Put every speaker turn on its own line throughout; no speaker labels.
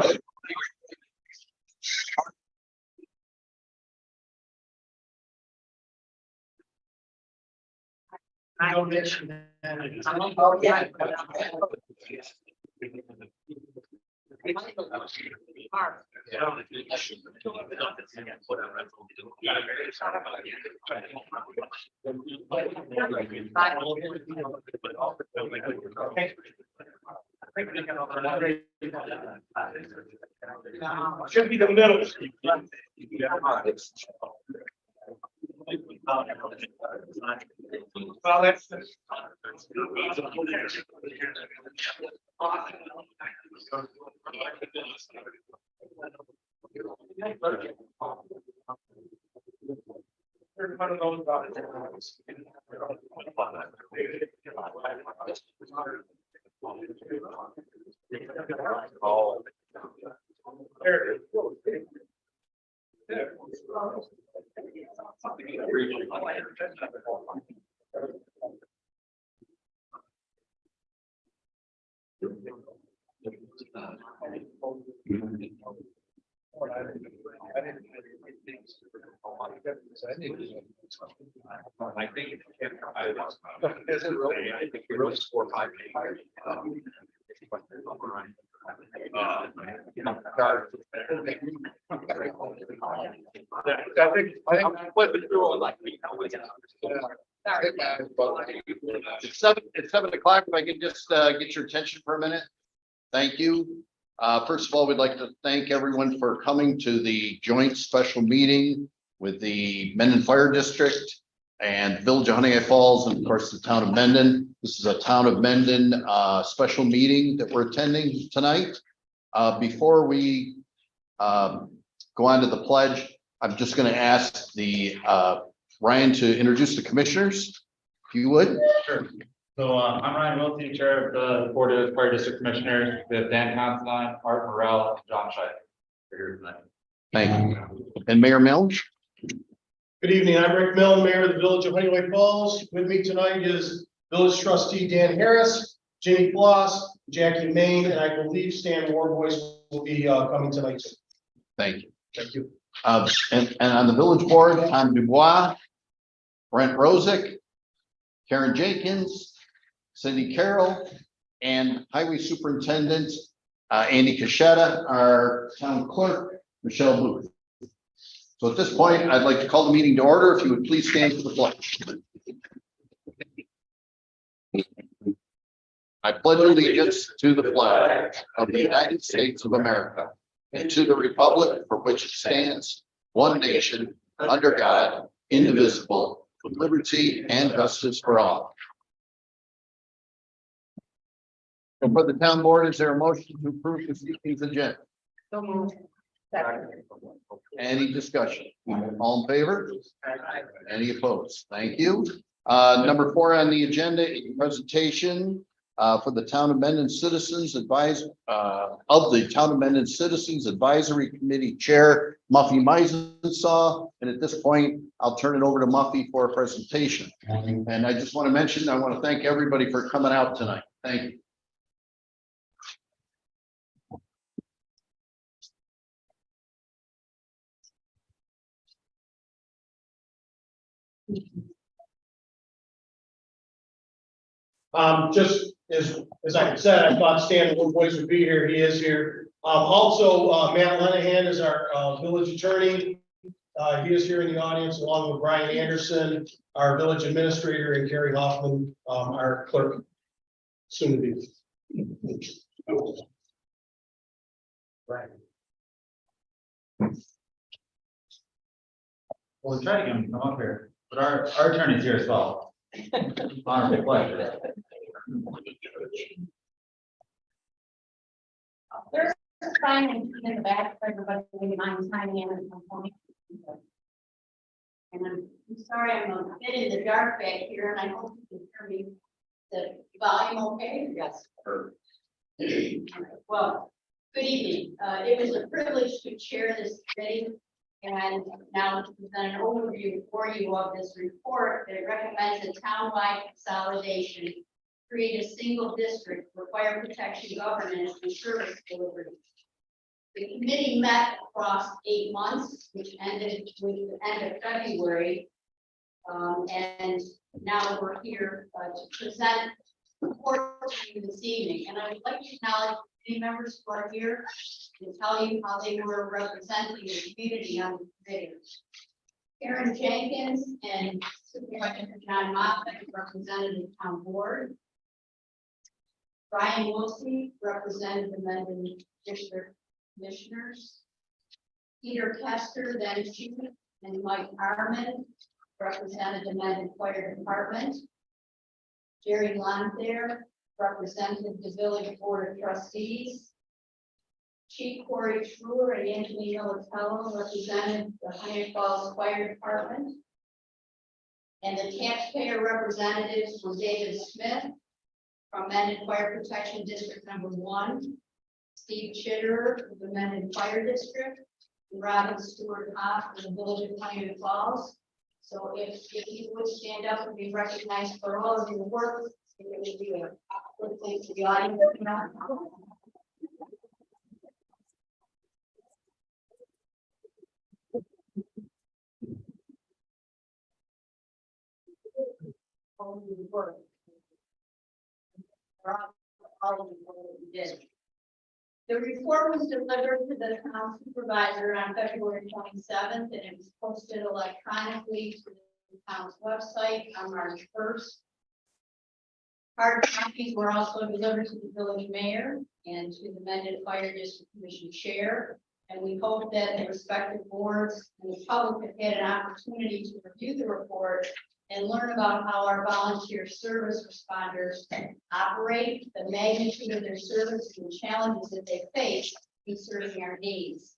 Oh, yeah.
Should be the middle. Well, that's. Everybody knows about it. Oh. There it is. I think is it really? I think it really scored high.
It's 7 o'clock. If I could just get your attention for a minute. Thank you. First of all, we'd like to thank everyone for coming to the joint special meeting with the Mendon Fire District and Village of Honeyay Falls, and of course, the town of Mendon. This is a town of Mendon special meeting that we're attending tonight. Before we go on to the pledge, I'm just going to ask the Ryan to introduce the commissioners, if you would.
Sure. So I'm Ryan Wiltie, Chair of the Board of Fire District Commissioners. We have Dan Considine, Art Morrell, and John Scheid here tonight.
Thank you. And Mayor Milch.
Good evening, I'm Rick Milne, Mayor of the Village of Honeyway Falls. With me tonight is Village Trustee Dan Harris, Jamie Floss, Jackie Main, and I believe Stan Warboys will be coming tonight too.
Thank you.
Thank you.
And on the village board, Tom Dubois, Brent Rosick, Karen Jenkins, Cindy Carroll, and Highway Superintendent Andy Cachetta, our town clerk, Michelle Booth. So at this point, I'd like to call the meeting to order. If you would please stand for the pledge. I pledge allegiance to the flag of the United States of America and to the republic for which it stands, one nation, under God, indivisible, with liberty and justice for all. And for the town board, is there a motion to approve this evening's agenda?
So moved. Second.
Any discussion? All in favor? Any opposed? Thank you. Number 4 on the agenda, a presentation for the Town of Mendon Citizens of the Town of Mendon Citizens Advisory Committee Chair, Muffy Meisensaw. And at this point, I'll turn it over to Muffy for a presentation. And I just want to mention, I want to thank everybody for coming out tonight. Thank you.
Just as I said, I thought Stan Warboys would be here. He is here. Also, Matt Lenahan is our village attorney. He is here in the audience along with Brian Anderson, our village administrator, and Carrie Hoffman, our clerk, soon to be. Right.
Well, we're trying to get him to come up here, but our attorney's here as well. Honorable pleasure.
There's a sign in the back for everybody who mind signing in at some point. And I'm sorry, I'm a bit in the dark back here, and I hope you can hear me. The volume okay? Yes. Well, good evening. It was a privilege to chair this committee and now to present an overview for you of this report that recommends a townwide consolidation, create a single district for fire protection governance and service delivery. The committee met across 8 months, which ended with the end of February. And now we're here to present report to you this evening. And I would like to acknowledge committee members who are here and tell you how they were representing the community on the committee. Aaron Jenkins and Supervisor John Moffett represented the town board. Brian Wilsey represented the Mendon District Commissioners. Peter Kester, then chief, and Mike Arman represented the Mendon Fire Department. Jerry Lanthere represented the Village Board of Trustees. Chief Corey Truer and Anthony Militello represented the Honey Falls Fire Department. And the taxpayer representatives were David Smith from Mendon Fire Protection District Number 1, Steve Chitter of the Mendon Fire District, and Robin Stewart Hoff from the Village of Honey Falls. So if you would stand up and be recognized for all of your work, it would be a good thing to the audience. All of your work. All of the work that you did. The report was delivered to the town supervisor on February 27th, and it was posted electronically to the town's website on March 1st. Hard copies were also delivered to the village mayor and to the Mendon Fire District Commission chair. And we hope that the respective boards and the public have had an opportunity to review the report and learn about how our volunteer service responders operate, the magnitude of their service, and the challenges that they face in serving our needs.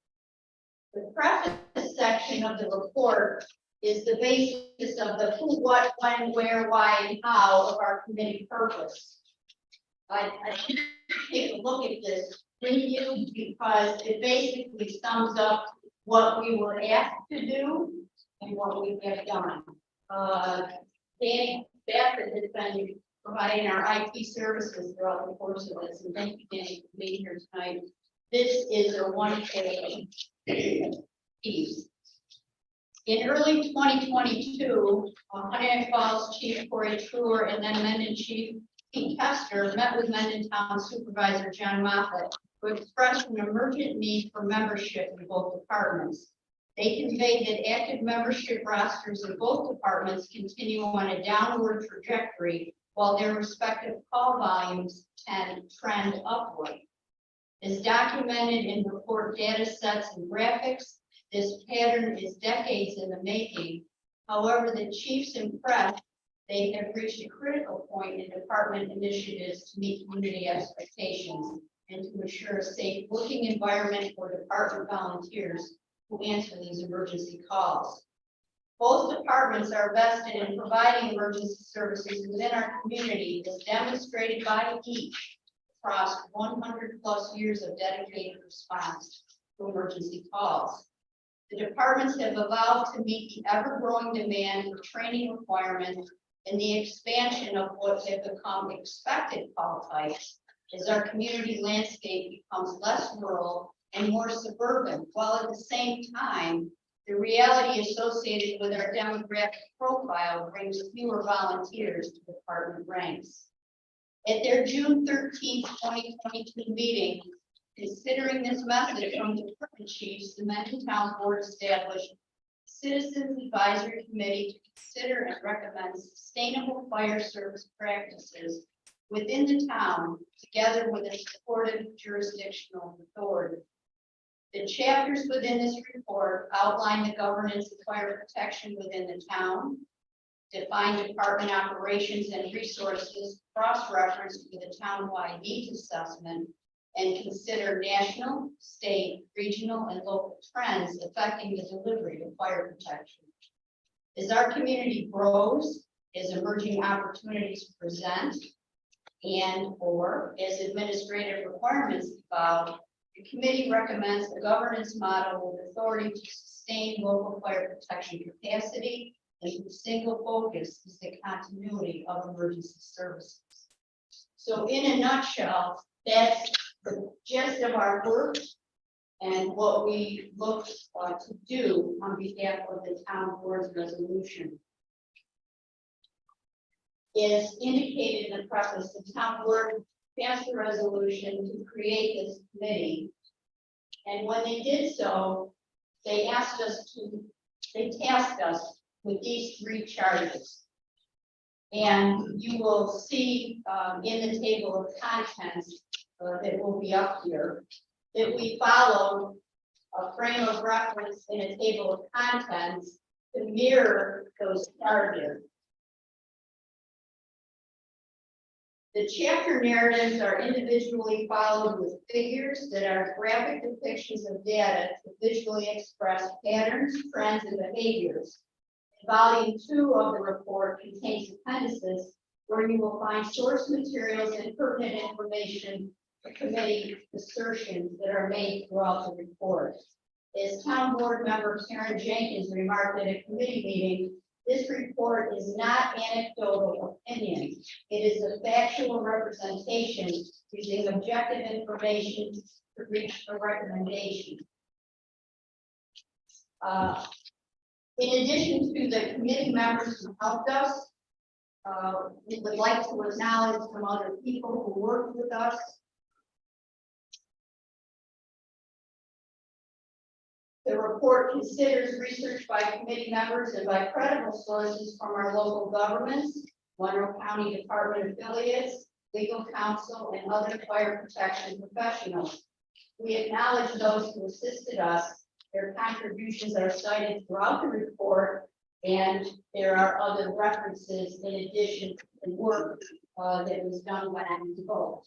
The preface section of the report is the basis of the who, what, when, where, why, and how of our committee purpose. I take a look at this with you because it basically sums up what we were asked to do and what we have done. Danny Baffert has been providing our IT services throughout the course of this, and thank you, Danny, for being here tonight. This is a one-page piece. In early 2022, Honey Falls Chief Corey Truer and then Mendon Chief Pete Kester met with Mendon Town Supervisor John Moffett, who expressed an emergent need for membership in both departments. They conveyed that active membership rosters in both departments continue on a downward trajectory while their respective call volumes trend upward. As documented in report data sets and graphics, this pattern is decades in the making. However, the chiefs impressed they have reached a critical point in department initiatives to meet community expectations and to ensure a safe working environment for department volunteers who answer these emergency calls. Both departments are vested in providing emergency services within our community as demonstrated by each across 100+ years of dedicated response to emergency calls. The departments have evolved to meet the ever-growing demand for training requirements and the expansion of what have become expected call types as our community landscape becomes less rural and more suburban, while at the same time, the reality associated with our demographic profile brings fewer volunteers to department ranks. At their June 13th, 2022 meeting, considering this message from the department chiefs, the Mendon Town Board established a Citizens Advisory Committee to consider and recommend sustainable fire service practices within the town, together with a supportive jurisdictional authority. The chapters within this report outline the governance of fire protection within the town, define department operations and resources, cross-reference with a town-wide needs assessment, and consider national, state, regional, and local trends affecting the delivery of fire protection. As our community grows, as emerging opportunities present, and/or as administrative requirements evolve, the committee recommends a governance model with authority to sustain local fire protection capacity and whose single focus is the continuity of emergency services. So in a nutshell, that's the gist of our work. And what we look to do on behalf of the town board's resolution is indicated in the preface. The town board passed a resolution to create this committee. And when they did so, they tasked us with these 3 charges. And you will see in the table of contents that will be up here, that we follow a frame of reference in a table of contents to mirror those charges. The chapter narratives are individually followed with figures that are graphic depictions of data to visually express patterns, trends, and behaviors. Volume 2 of the report contains appendices where you will find source materials and pertinent information for committee assertions that are made throughout the report. As town board member Karen Jenkins remarked at a committee meeting, this report is not anecdotal opinion. It is a factual representation using objective information to reach a recommendation. In addition to the committee members who helped us, we would like to acknowledge some other people who worked with us. The report considers research by committee members and by credible sources from our local governments, Monroe County Department affiliates, legal counsel, and other fire protection professionals. We acknowledge those who assisted us. Their contributions are cited throughout the report, and there are other references in addition to the work that was done by the both.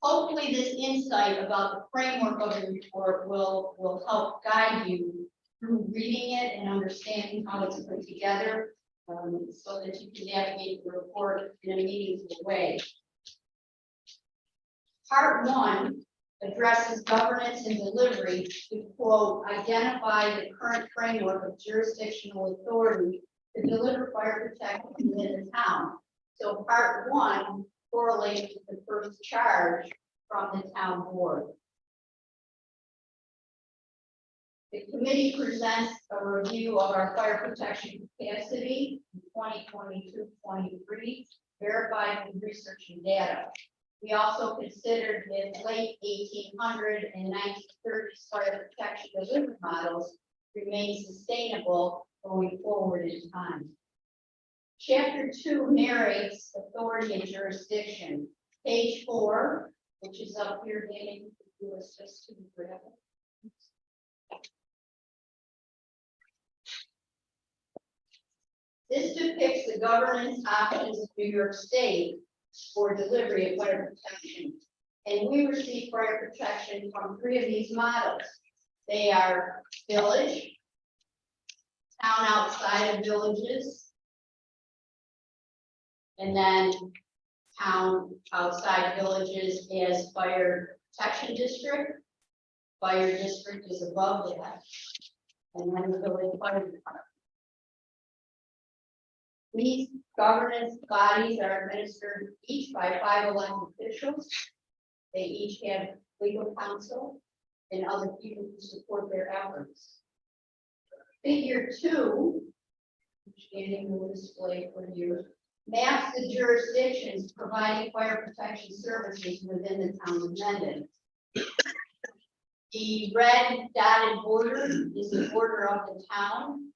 Hopefully this insight about the framework of the report will help guide you through reading it and understanding how it's put together, so that you can navigate the report in a meaningful way. Part 1 addresses governance and delivery to, quote, identify the current framework of jurisdictional authority to deliver fire protection within the town. So part 1 correlates with the first charge from the town board. The committee presents a review of our fire protection capacity in 2022-23, verified with research and data. We also considered that late 1800 and 1930s fire protection delivery models remain sustainable going forward in time. Chapter 2 narrates authority and jurisdiction. Page 4, which is up here, Danny, do us just to grab it. This depicts the governance options of New York State for delivery of fire protection. And we receive fire protection from 3 of these models. They are village, town outside of villages, and then town outside villages as fire protection district. Fire district is above that, and then the village fire department. These governance bodies are administered each by 5 elected officials. They each have legal counsel and other people who support their efforts. Figure 2, which Danny will display for you, maps the jurisdictions providing fire protection services within the town of Mendon. The red dotted border is the border of the town.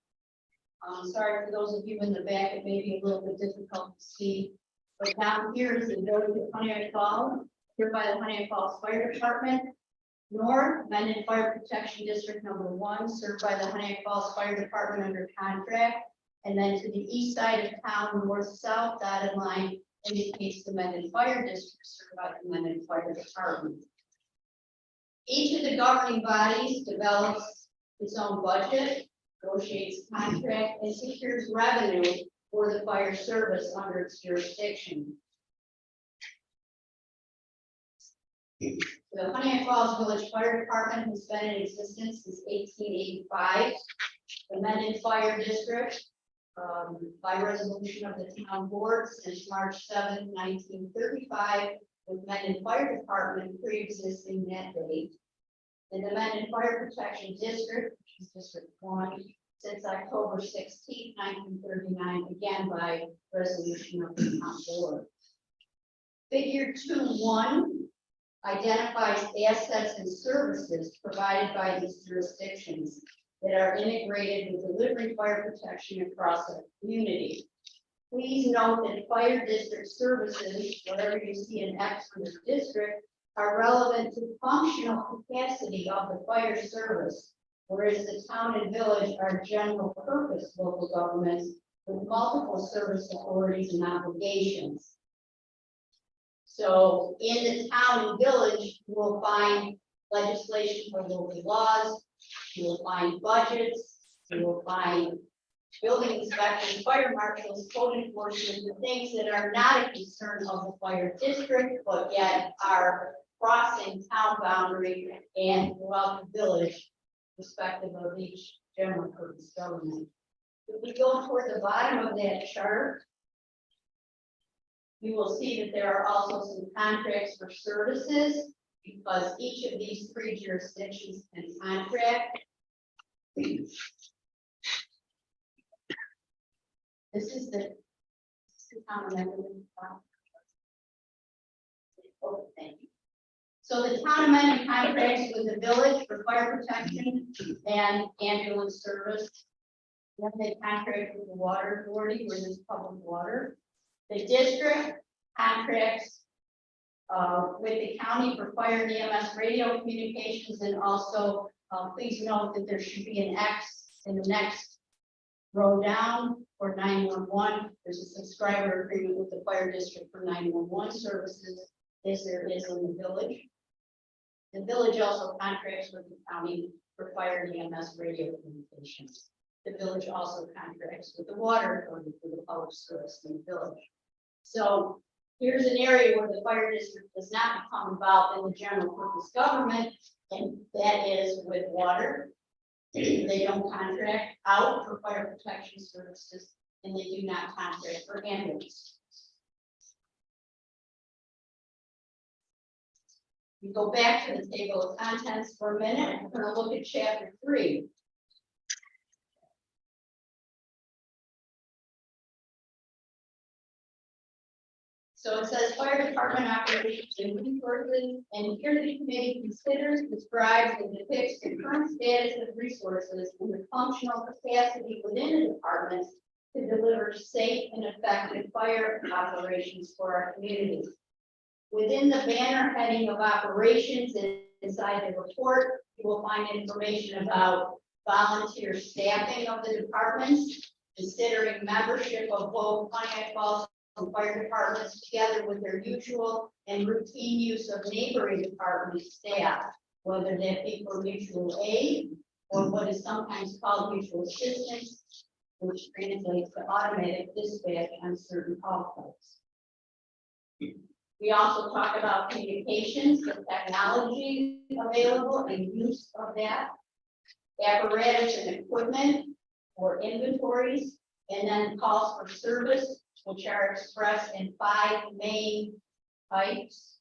Sorry for those of you in the back, it may be a little bit difficult to see. But down here is the village of Honeyett Falls, here by the Honeyett Falls Fire Department. North, Mendon Fire Protection District number 1, served by the Honeyett Falls Fire Department under contract. And then to the east side of town, north-south dotted line indicates the Mendon Fire District, served by the Mendon Fire Department. Each of the governing bodies develops its own budget, negotiates contract, and secures revenue for the fire service under its jurisdiction. The Honeyett Falls Village Fire Department has been in existence since 1885. The Mendon Fire District, by resolution of the town board since March 7, 1935, with Mendon Fire Department pre-existing that date. the Mendon Fire Protection District, which is District 1, since October 16, 1939, again by resolution of the town board. Figure 2.1 identifies assets and services provided by these jurisdictions that are integrated with delivering fire protection across the community. Please note that fire district services, wherever you see an X for the district, are relevant to functional capacity of the fire service, whereas the town and village are general purpose local governments with multiple service authorities and obligations. So in the town and village, you will find legislation for local laws, you will find budgets, you will find building inspectors, fire marshals, code enforcement, the things that are not a concern of the fire district, but yet are crossing town boundary and throughout the village, respective of each general purpose government. If we go toward the bottom of that chart, you will see that there are also some contracts for services, because each of these three jurisdictions can contract. This is the town amendment. Oh, thank you. So the town amendment contracts with the village for fire protection and ambulance service. Then they contract with the water authority, where there's public water. The district contracts with the county for fire and EMS radio communications, and also please note that there should be an X in the next row down for 911. There's a subscriber agreement with the fire district for 911 services, as there is in the village. The village also contracts with the county for fire and EMS radio communications. The village also contracts with the water authority for the public service in the village. So here's an area where the fire district does not become involved in the general purpose government, and that is with water. They don't contract out for fire protection services, and they do not contract for ambulance. We go back to the table of contents for a minute. We're going to look at chapter 3. So it says fire department operations and resources, and here the committee considers, describes, and depicts the current status of resources and the functional capacity within the department to deliver safe and effective fire operations for our communities. Within the banner heading of operations inside the report, you will find information about volunteer staffing of the departments, considering membership of both Pontiac Falls and fire departments together with their usual and routine use of neighboring department staff, whether that be for mutual aid or what is sometimes called mutual assistance, which translates to automatic dispatch on certain call types. We also talk about communications, the technology available and use of that, apparatus and equipment or inventories, and then calls for service, which are expressed in 5 main types,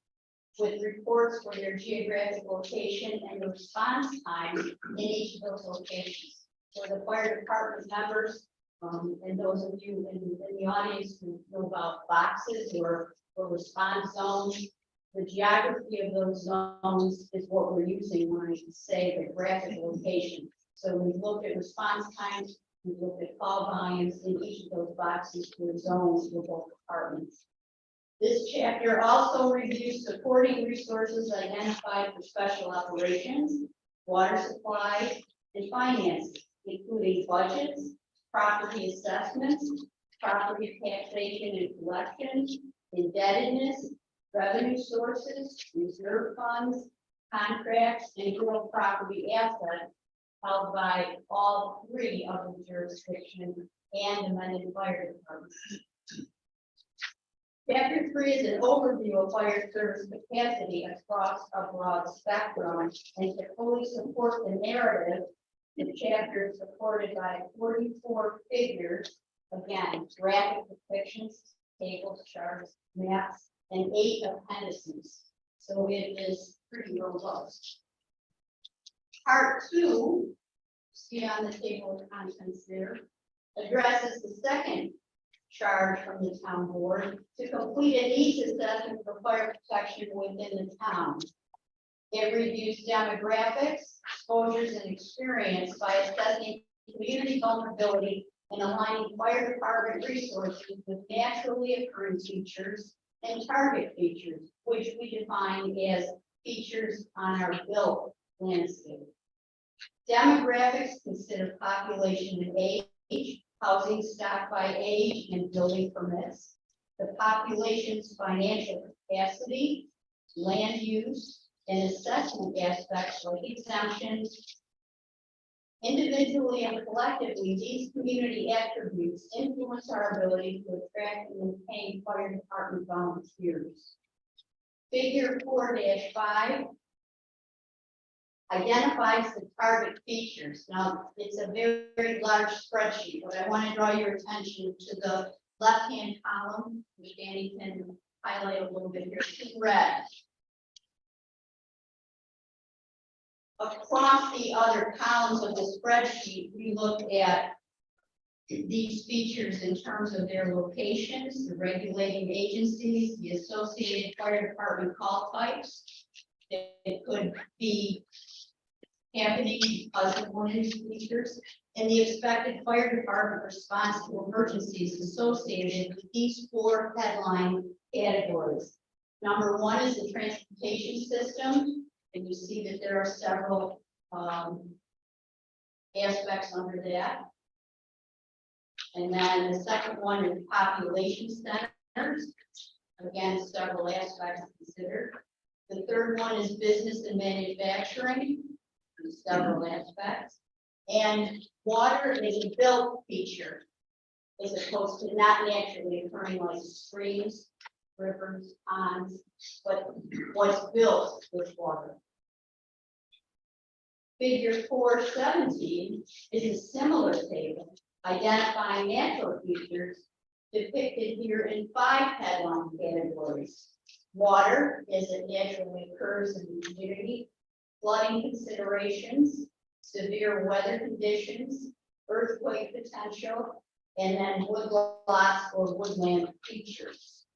with reports for their geographic location and the response time in each of those locations. For the fire department members, and those of you in the audience who know about boxes or response zones, the geography of those zones is what we're using when I say the graphic location. So we looked at response times, we looked at call volumes in each of those boxes for zones for both departments. This chapter also reviews supporting resources identified for special operations, water supply, and finance, including budgets, property assessments, property taxation and collection, indebtedness, revenue sources, reserve funds, contracts, and real property assets held by all 3 of the jurisdictions and amended fire departments. Chapter 3 is an overview of fire service capacity across a broad spectrum, and to fully support the narrative, the chapter is supported by 44 figures, again, graphic depictions, tables, charts, maps, and 8 appendices. So it is pretty robust. Part two, see on the table of contents there, addresses the second charge from the town board to complete a needs assessment for fire protection within the town. It reviews demographics, exposures, and experience by assessing community vulnerability and aligning fire department resources with naturally occurring features and target features, which we define as features on our built landscape. Demographics consider population and age, housing stock by age, and building permits, the population's financial capacity, land use, and assessment aspects like exemptions. Individually and collectively, these community attributes influence our ability to attract and retain fire department volunteers. Figure 4-5 identifies the target features. Now, it's a very large spreadsheet, but I want to draw your attention to the left-hand column, which Danny can highlight a little bit here, in red. Across the other columns of the spreadsheet, we look at these features in terms of their locations, the regulating agencies, the associated fire department call types. It could be happening because of one of these features, and the expected fire department response to emergencies associated with these four headline categories. Number one is the transportation system, and you see that there are several aspects under that. And then the second one is population centers. Again, several aspects considered. The third one is business and manufacturing, several aspects. And water is a built feature, as opposed to not naturally occurring like streams, rivers, ponds, but what's built with water. Figure 4-17 is a similar table, identifying natural features depicted here in 5 headline categories. Water, as it naturally occurs in the community, flooding considerations, severe weather conditions, earthquake potential, and then woodlots or woodland features.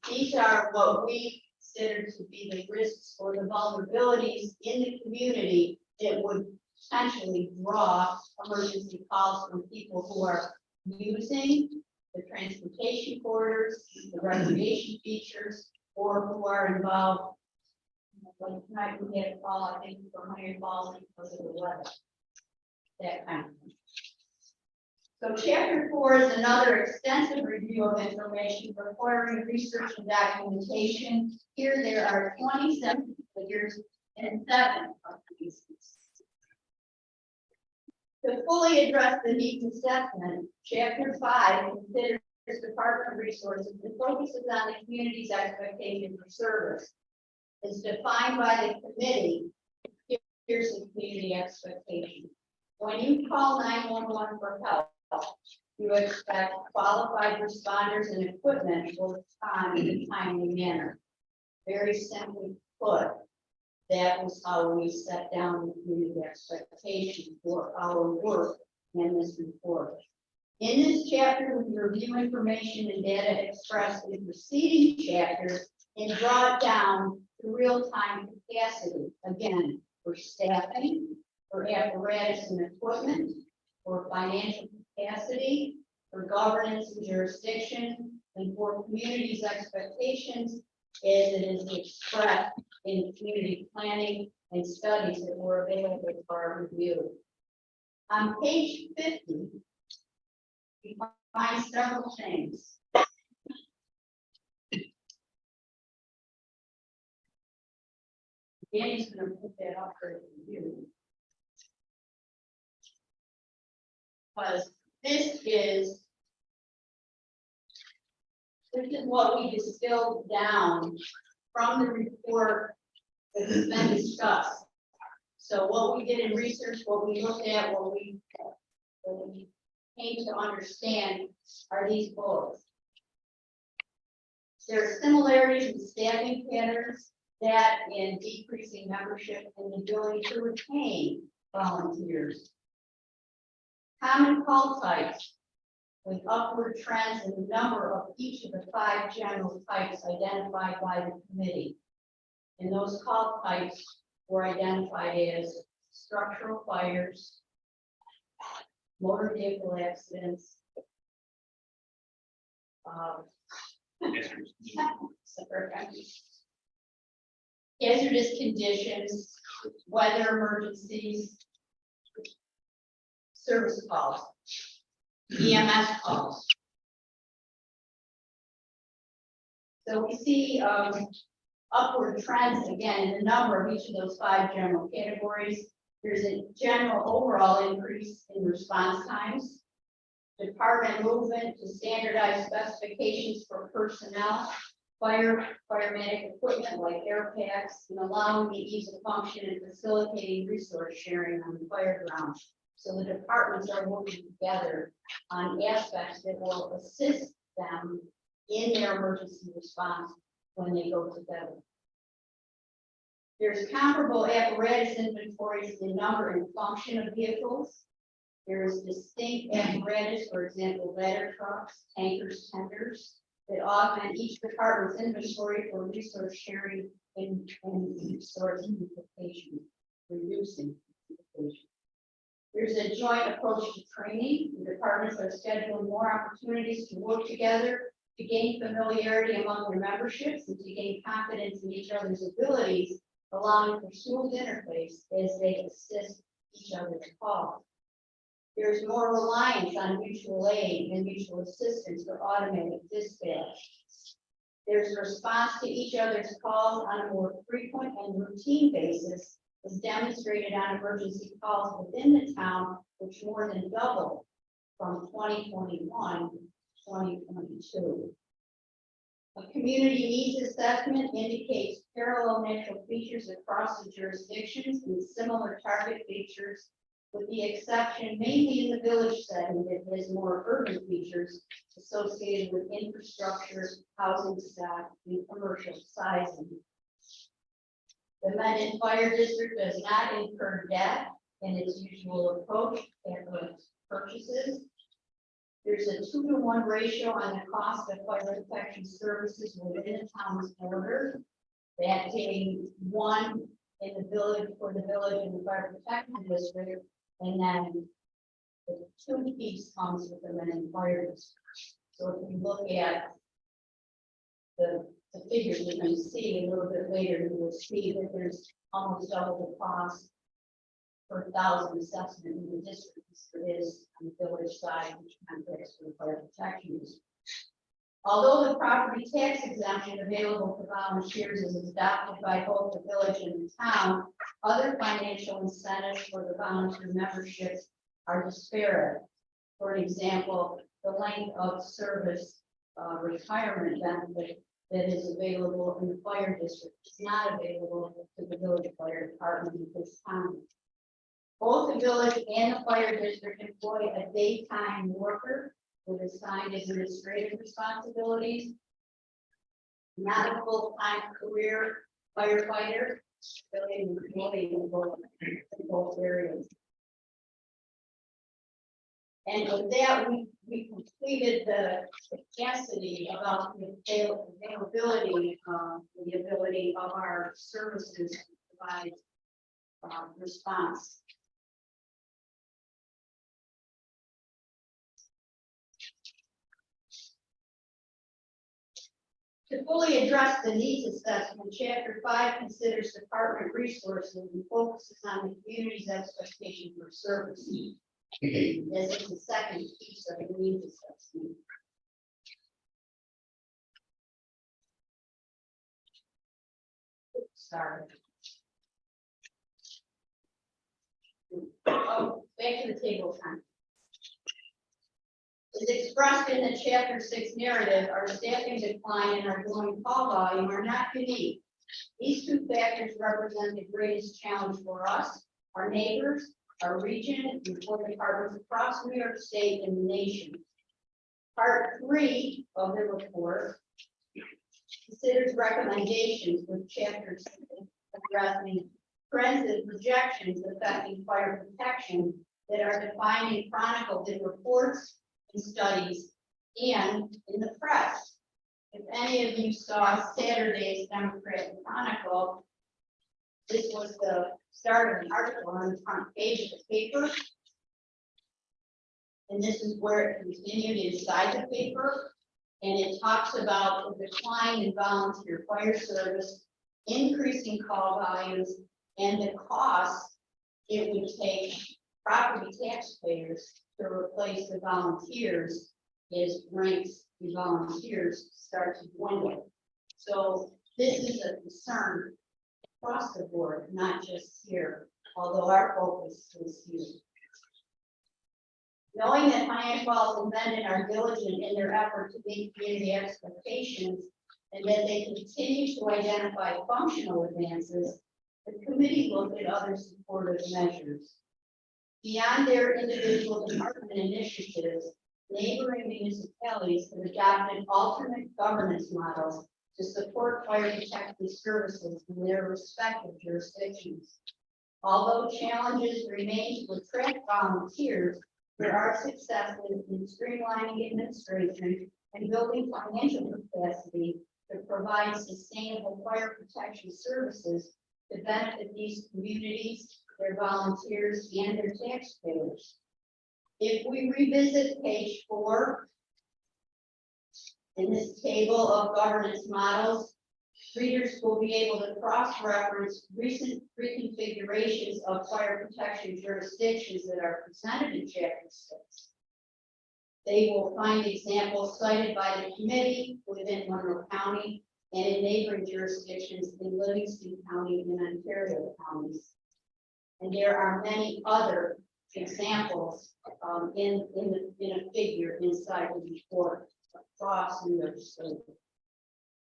These are what we consider to be the risks or the vulnerabilities in the community that would potentially draw emergency calls from people who are using the transportation corridors, the recreation features, or who are involved. Like tonight we had a call, I think, from Iron Falls because of the weather. That kind of thing. So chapter 4 is another extensive review of information requiring research and documentation. Here there are 27 figures and 7 of these. To fully address the needs assessment, chapter 5 considers department resources and focuses on the community's expectation for service. It's defined by the committee. Here's the community expectation. When you call 911 for help, you expect qualified responders and equipment will respond in a timely manner. Very simply put, that was how we set down the community expectation for our work in this report. In this chapter, we review information and data expressed in preceding chapters and draw it down to real-time capacity. Again, for staffing, for apparatus and equipment, for financial capacity, for governance and jurisdiction, and for community's expectations as it is expressed in community planning and studies that were available for our review. On page 50, we find several things. Danny's going to put that up for review. Because this is what we distilled down from the report that has been discussed. So what we did in research, what we looked at, what we came to understand are these bullets. There are similarities in staffing patterns, that and decreasing membership and the ability to retain volunteers. Common call types with upward trends in the number of each of the 5 general types identified by the committee. And those call types were identified as structural fires, motor vehicle accidents, hazardous conditions, weather emergencies, service calls, EMS calls. So we see upward trends again in the number of each of those 5 general categories. There's a general overall increase in response times. Department movement to standardized specifications for personnel, fireman equipment like air packs, and allowing the ease of function and facilitating resource sharing on the fire ground. So the departments are working together on aspects that will assist them in their emergency response when they go together. There's comparable apparatus inventories in number and function of vehicles. There's distinct apparatus, for example, ladder trucks, tankers, tenders, that augment each department's inventory for resource sharing and resource unification, reducing duplication. There's a joint approach to training. The departments are scheduling more opportunities to work together to gain familiarity among their memberships and to gain confidence in each other's abilities, allowing for smooth interface as they assist each other's calls. There's more reliance on mutual aid and mutual assistance for automated dispatch. There's response to each other's calls on a more frequent and routine basis, as demonstrated on emergency calls within the town, which more than doubled from 2021 to 2022. A community needs assessment indicates parallel natural features across the jurisdictions and similar target features, with the exception mainly in the village setting that has more urban features associated with infrastructure, housing stock, and commercial sizing. The Mendon Fire District does not incur debt in its usual approach at purchases. There's a 2-to-1 ratio on the cost of fire protection services within the town's border. That being 1 in the village for the village and the fire protection district, and then the 2 piece comes with the Mendon Fire District. So if you look at the figures you're going to see a little bit later, you will see that there's almost double the cost per 1,000 assessment in the district as there is on the village side, which contracts for the fire protection district. Although the property tax exemption available for volunteers is adopted by both the village and the town, other financial incentives for the volunteer memberships are disparate. For example, the length of service retirement benefit that is available in the fire district is not available to the village fire department at this time. Both the village and the fire district employ a daytime worker with assigned administrative responsibilities, not a full-time career firefighter, really employed in both areas. And with that, we completed the capacity about the availability, the ability of our services to provide response. To fully address the needs assessment, Chapter 5 considers department resources and focuses on the community's expectation for service. This is the second piece of the needs assessment. Sorry. Oh, back to the table time. As expressed in the Chapter 6 narrative, our staffing decline and our growing call volume are not unique. These 2 factors represent the greatest challenge for us, our neighbors, our region, and for departments across New York State and the nation. Part 3 of the report considers recommendations with chapter 6 addressing trends and projections affecting fire protection that are defined and chronicled in reports and studies and in the press. If any of you saw Saturday's Democrat Chronicle, this was the start of an article on the front page of the paper. And this is where it continued inside the paper. And it talks about the decline in volunteer fire service, increasing call values, and the cost it would take property taxpayers to replace the volunteers as ranks the volunteers start to dwindle. So this is a concern across the board, not just here, although our focus is here. Knowing that Pioneer Falls and Mendon are diligent in their effort to meet community expectations and that they continue to identify functional advances, the committee looked at other supportive measures. Beyond their individual department initiatives, neighboring municipalities have adopted alternate governance models to support fire protection services in their respective jurisdictions. Although challenges remain to attract volunteers, there are successes in streamlining administration and building financial capacity to provide sustainable fire protection services to benefit these communities, their volunteers, and their taxpayers. If we revisit page 4 in this table of governance models, readers will be able to cross-reference recent reconfigurations of fire protection jurisdictions that are presented in chapter 6. They will find examples cited by the committee within Monroe County and in neighboring jurisdictions in Livingston County and Ontario counties. And there are many other examples in a figure inside the report across New York State.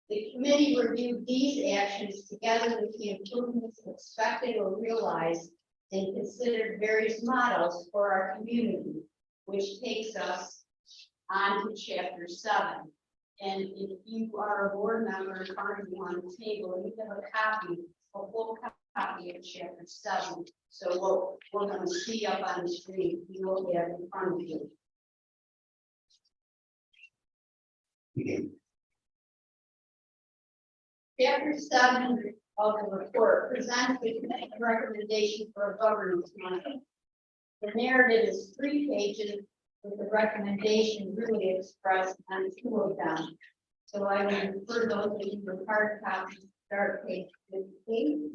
The committee reviewed these actions together with the improvements expected or realized and considered various models for our community, which takes us on to chapter 7. And if you are a board member currently on the table, you have a full copy of chapter 7. So what we're going to see up on the screen, you will have in front of you. Chapter 7 of the report presents the committee recommendation for a governance model. The narrative is 3 pages with the recommendation really expressed on 2 of them. So I will refer those of you with hard copies to start page 58.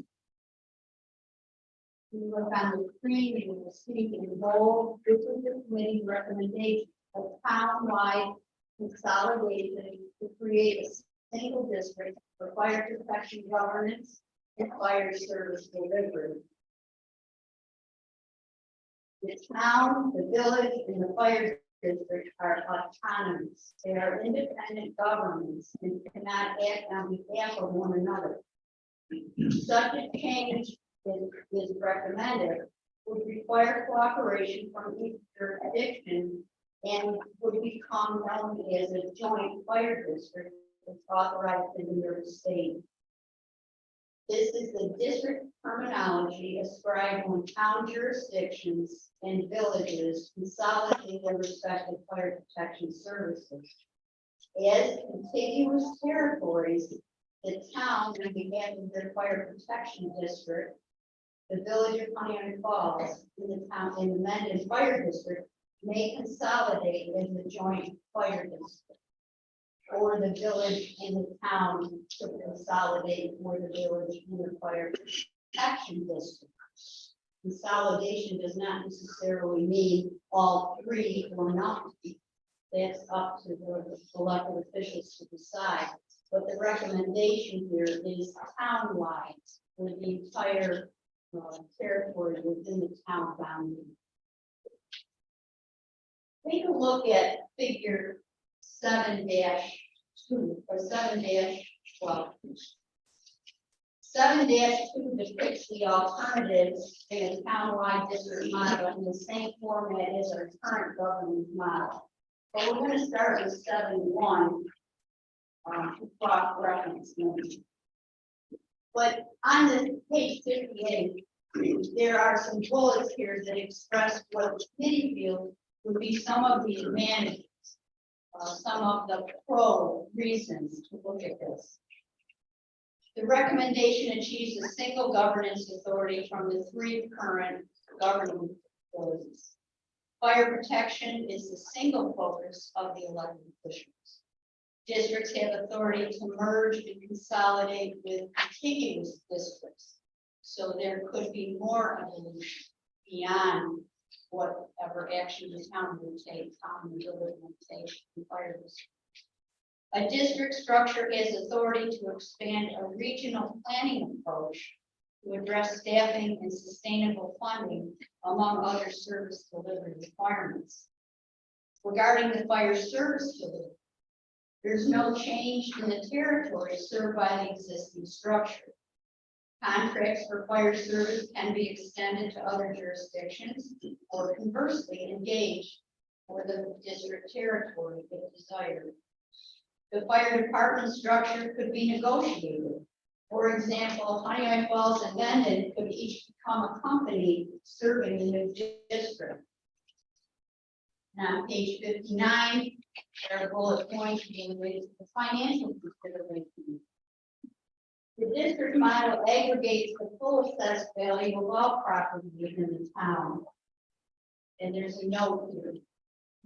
You look on the screen, you will see in bold, this is the committee recommendation of town-wide consolidation to create a single district for fire protection governance and fire service delivery. The town, the village, and the fire district are autonomous. They are independent governments and cannot act on behalf of one another. Such a change is recommended would require cooperation from each jurisdiction and would become known as a joint fire district that's authorized in New York State. This is the district terminology ascribed when town jurisdictions and villages consolidate their respective fire protection services. As contiguous territories, the town, on behalf of their fire protection district, the village of Pioneer Falls, in the town, in the Mendon Fire District, may consolidate in the joint fire district, or the village and the town to consolidate for the village and the fire protection district. Consolidation does not necessarily mean all 3 or not. That's up to the elected officials to decide. But the recommendation here is town-wide for the entire territory within the town boundary. Take a look at figure 7-2 or 7-12. 7-2 depicts the alternatives in a town-wide district model in the same format as our current government model. But we're going to start with 7-1. cross reference. But on this page 58, there are some bullets here that express what the committee feels would be some of the advantages, some of the pro reasons to look at this. The recommendation achieves a single governance authority from the 3 current governing authorities. Fire protection is the single focus of the elected officials. Districts have authority to merge and consolidate with contiguous districts. So there could be more evolution beyond whatever action the town will take, town and village will take in fire district. A district structure has authority to expand a regional planning approach to address staffing and sustainable funding, among other service delivery requirements. Regarding the fire service delivery, there's no change in the territory served by the existing structure. Contracts for fire service can be extended to other jurisdictions or conversely engaged for the district territory if desired. The fire department structure could be negotiated. For example, Honeycomb Falls and Mendon could each become a company serving the new district. Now, page 59, there are bullet points being related to the financial considerations. The district model aggregates the full assessed value of all property within the town. And there's a note here.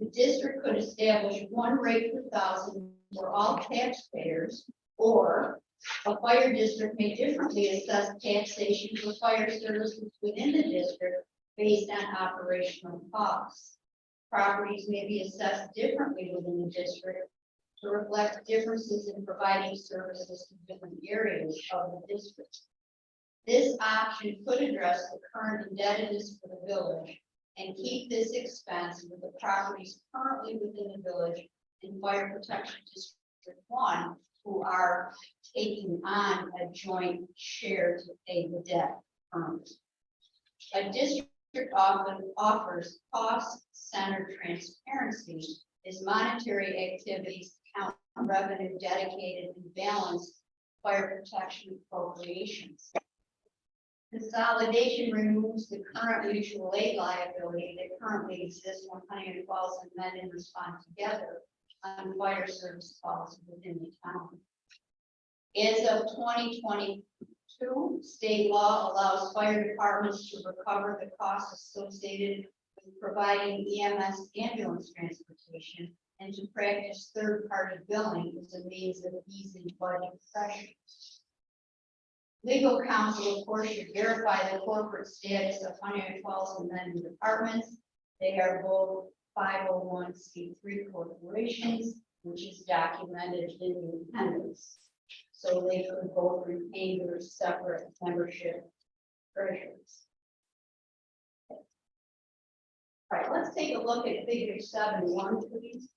The district could establish one rate per thousand for all taxpayers, or a fire district may differently assess taxation for fire services within the district based on operational costs. Properties may be assessed differently within the district to reflect differences in providing services to different areas of the district. This option could address the current indebtedness for the village and keep this expense with the properties currently within the village in Fire Protection District 1, who are taking on a joint share to pay the debt. A district often offers cost-centered transparency as monetary activities count revenue dedicated and balanced fire protection appropriations. Consolidation removes the current mutual aid liability that currently exists when Honeycomb Falls and Mendon respond together on fire service calls within the town. As of 2022, state law allows fire departments to recover the costs associated with providing EMS ambulance transportation and to practice third-party billing as a means of easing budget pressure. Legal counsel, of course, should verify the corporate status of Honeycomb Falls and Mendon departments. They are both 501c3 corporations, which is documented in the appendix. So they could both retain their separate membership treasurers. All right, let's take a look at figure 7.1, please.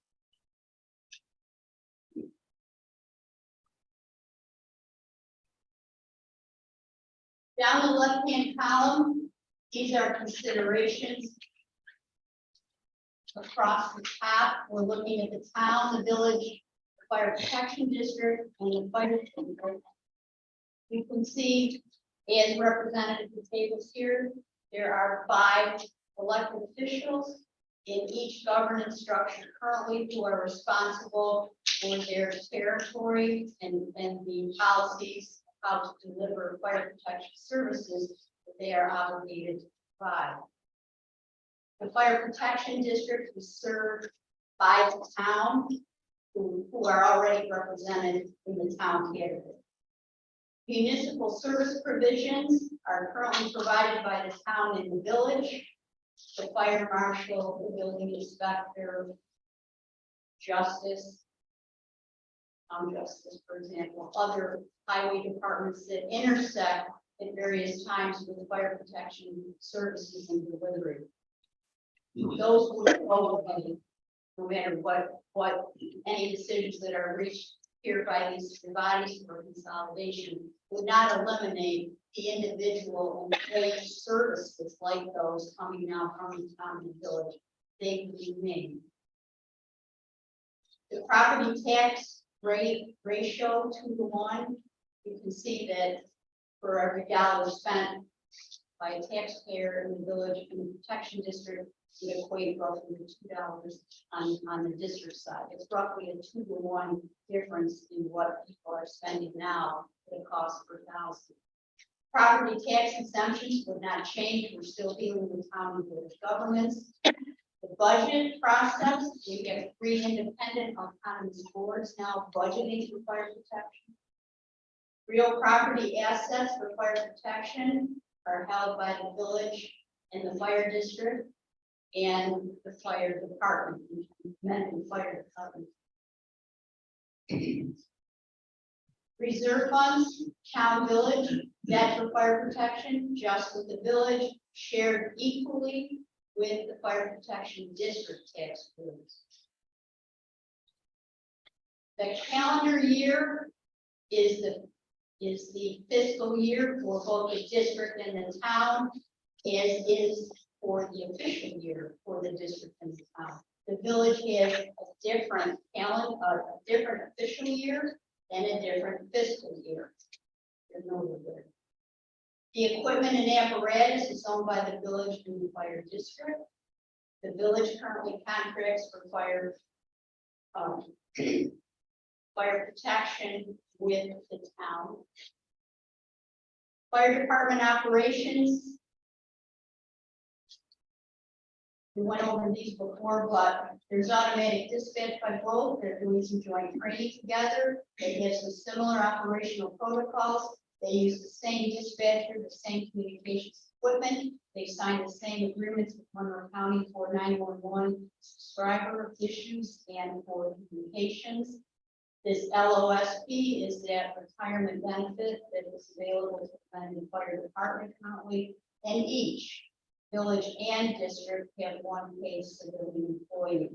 Down the left-hand column, these are considerations. Across the top, we're looking at the town, the village, the fire protection district, and the fire district. You can see, as represented in the tables here, there are 5 elected officials in each governance structure currently who are responsible for their territory and the policies how to deliver fire protection services that they are obligated to provide. The fire protection district is served by the town who are already represented in the town category. Municipal service provisions are currently provided by the town and the village. The fire marshal, the building inspector, justice, justice, for example, other highway departments that intersect at various times with the fire protection services and delivery. Those will go away, no matter what any decisions that are reached here by these bodies for consolidation would not eliminate the individual employee services like those coming now from the town and village. They could remain. The property tax ratio 2 to 1, you can see that for every dollar spent by a taxpayer in the village in the protection district, would equate roughly to $2 on the district side. It's roughly a 2 to 1 difference in what people are spending now for the cost per thousand. Property tax exemptions would not change. We're still dealing with town and village governments. The budget process, we get 3 independent autonomous boards now budgeting for fire protection. Real property assets for fire protection are held by the village and the fire district and the fire department, and fire department. Reserve funds, town village, debt for fire protection, just with the village, shared equally with the fire protection district taxpayers. The calendar year is the fiscal year for both the district and the town, as is for the official year for the district and the town. The village has a different calendar, a different official year and a different fiscal year. There's no order. The equipment and apparatus is owned by the village and the fire district. The village currently contracts for fire protection with the town. Fire department operations. We went over these before, but there's automatic dispatch by both. They're doing some joint training together. They have some similar operational protocols. They use the same dispatcher, the same communications equipment. They signed the same agreements with Monroe County for 911 subscriber issues and for communications. This LOSP is that retirement benefit that is available to the fire department currently, and each village and district have one paid civilian employee.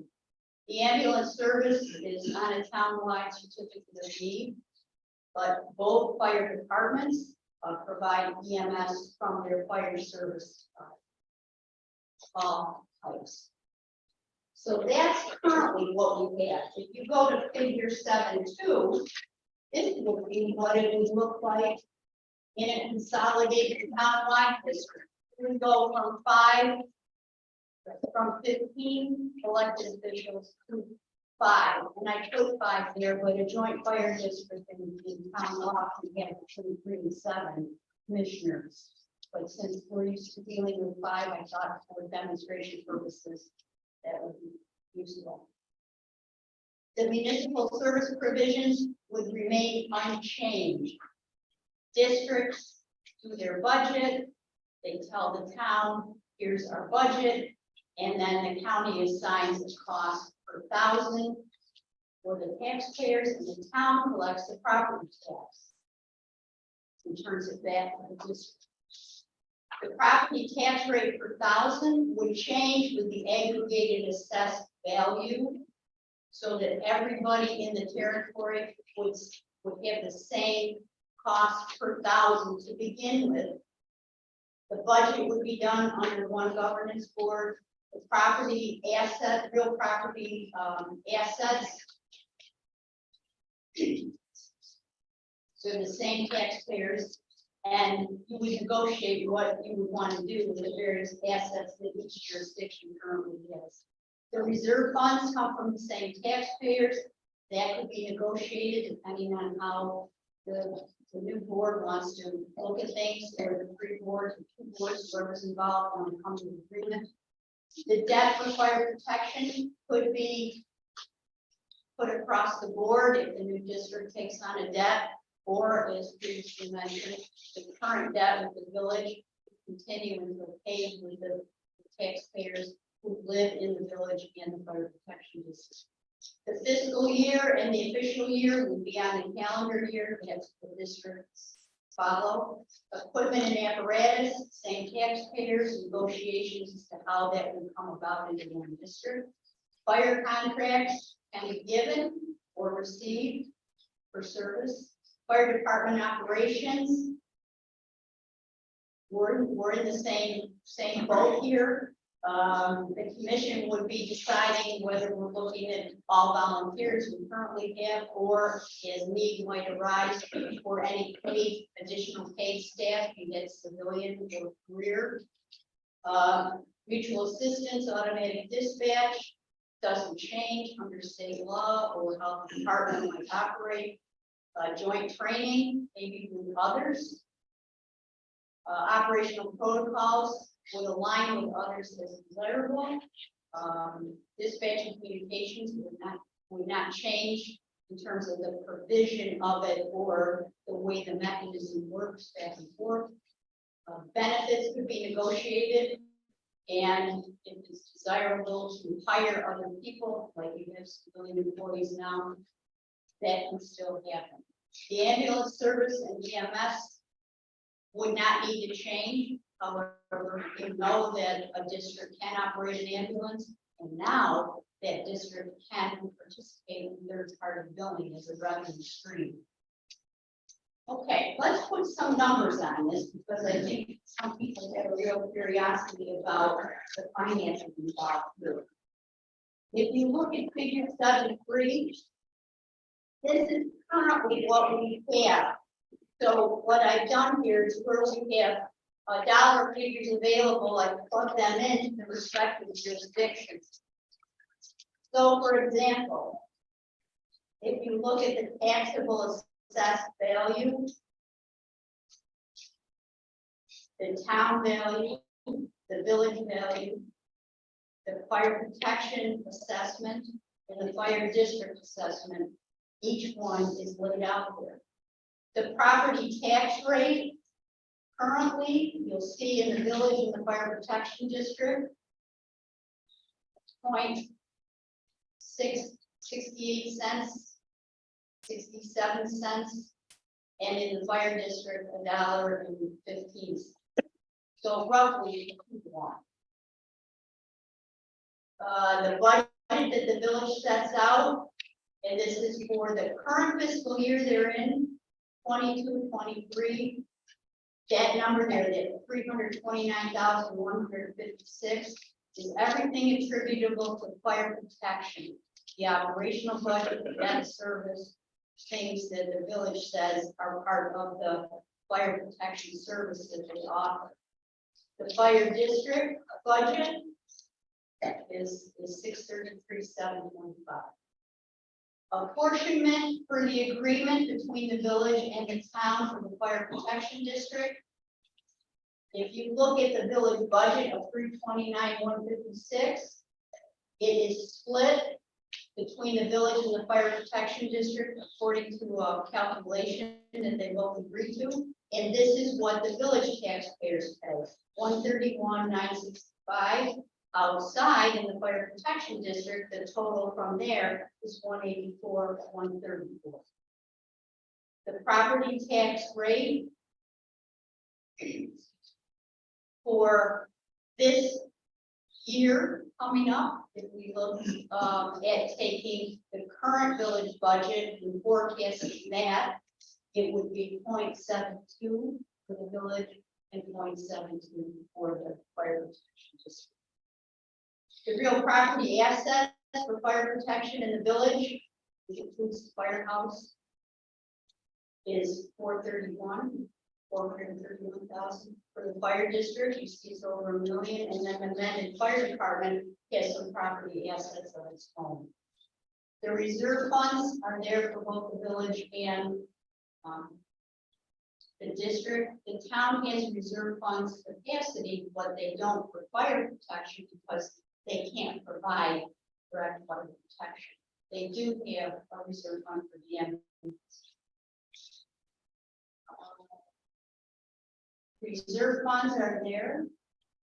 The ambulance service is on a townwide certificate of need, but both fire departments provide EMS from their fire service types. So that's currently what we have. If you go to figure 7.2, this would be what it would look like in a consolidated townwide district. We go from 15 elected officials to 5, and I put 5 there, but a joint fire district in town law can have between 3 and 7 commissioners. But since we're used to dealing with 5, I thought for demonstration purposes that would be useful. The municipal service provisions would remain unchanged. Districts do their budget. They tell the town, here's our budget, and then the county assigns the cost per thousand for the taxpayers, and the town collects the property tax in terms of that for the district. The property tax rate per thousand would change with the aggregated assessed value, so that everybody in the territory would have the same cost per thousand to begin with. The budget would be done under one governance board. The property asset, real property assets. So the same taxpayers, and you would negotiate what you would want to do with the various assets that each jurisdiction currently has. The reserve funds come from the same taxpayers. That could be negotiated depending on how the new board wants to look at things, or the 3 boards, or 2 boards, whoever's involved want to come to an agreement. The debt for fire protection could be put across the board if the new district takes on a debt, or as previously mentioned, the current debt with the village continue until paid with the taxpayers who live in the village and the fire protection district. The fiscal year and the official year will be on the calendar year that the districts follow. Equipment and apparatus, same taxpayers, negotiations as to how that will come about in the one district. Fire contracts can be given or received for service. Fire department operations, we're in the same boat here. The commission would be deciding whether we're looking at all volunteers we currently have, or as need might arise, or any paid, additional paid staff, be that civilian or career. Mutual assistance, automatic dispatch doesn't change under state law or how the department might operate. Joint training, maybe with others. Operational protocols would align with others as desirable. Dispatch and communications would not change in terms of the provision of it or the way the mechanism works back and forth. Benefits could be negotiated, and if it's desirable to hire other people, like you have civilian employees now, that can still happen. The ambulance service and EMS would not need to change. However, you know that a district can operate an ambulance, and now that district can participate in third-party billing as a revenue stream. Okay, let's put some numbers on this, because I think some people have a real curiosity about the financing involved here. If you look at figure 7.3, this is currently what we have. So what I've done here is where we have dollar figures available, I plug them into the respective jurisdictions. So for example, if you look at the taxable assessed value, the town value, the village value, the fire protection assessment, and the fire district assessment, each one is laid out there. The property tax rate, currently, you'll see in the village and the fire protection district, 0.68 cents, 67 cents, and in the fire district, $1.15. So roughly 1. The budget that the village sets out, and this is for the current fiscal year they're in, 22-23. That number there, that 329,156, is everything attributable to fire protection. The operational budget, the debt service, things that the village says are part of the fire protection service that they offer. The fire district budget is 633,725. Apportionment for the agreement between the village and the town for the fire protection district. If you look at the village budget of 329,156, it is split between the village and the fire protection district according to a calculation that they both agree to. And this is what the village taxpayers pay, 131,965. Outside in the fire protection district, the total from there is 184,134. The property tax rate for this year coming up, if we look at taking the current village budget and forecasting that, it would be 0.72 for the village and 0.72 for the fire protection district. The real property assets for fire protection in the village, which includes the firehouse, is 431,000. For the fire district, you see it's over $1 million, and then the men and fire department has some property assets of its own. The reserve funds are there for both the village and the district. The town has reserve funds capacity, but they don't for fire protection because they can't provide direct fire protection. They do have a reserve fund for the ambulance. Reserve funds are there.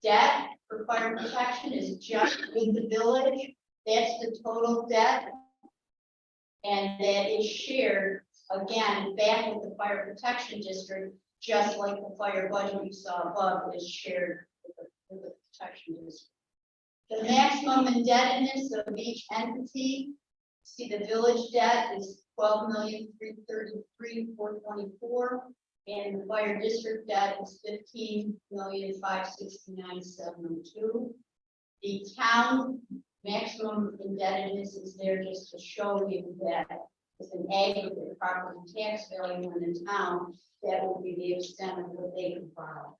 Debt for fire protection is just with the village. That's the total debt. And that is shared again back with the fire protection district, just like the fire budget you saw above is shared with the protection district. The maximum indebtedness of each entity, see the village debt is 12,333,424, and the fire district debt is 15,569,702. The town maximum indebtedness is there just to show you that it's an aggregate property tax value in the town, that will be the extent of what they can borrow.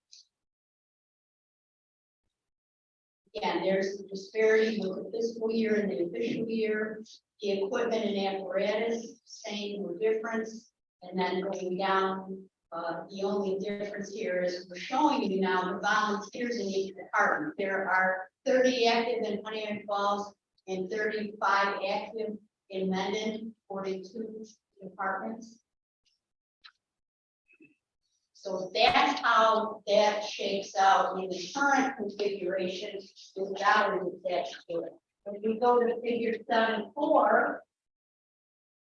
Again, there's the disparity with the fiscal year and the official year, the equipment and apparatus, same or difference, and then going down. The only difference here is we're showing you now the volunteers in each department. There are 30 active in Honeymoon Falls and 35 active in Mendon, 42 departments. So that's how that shakes out in the current configuration with dollars attached to it. If we go to figure 7.4,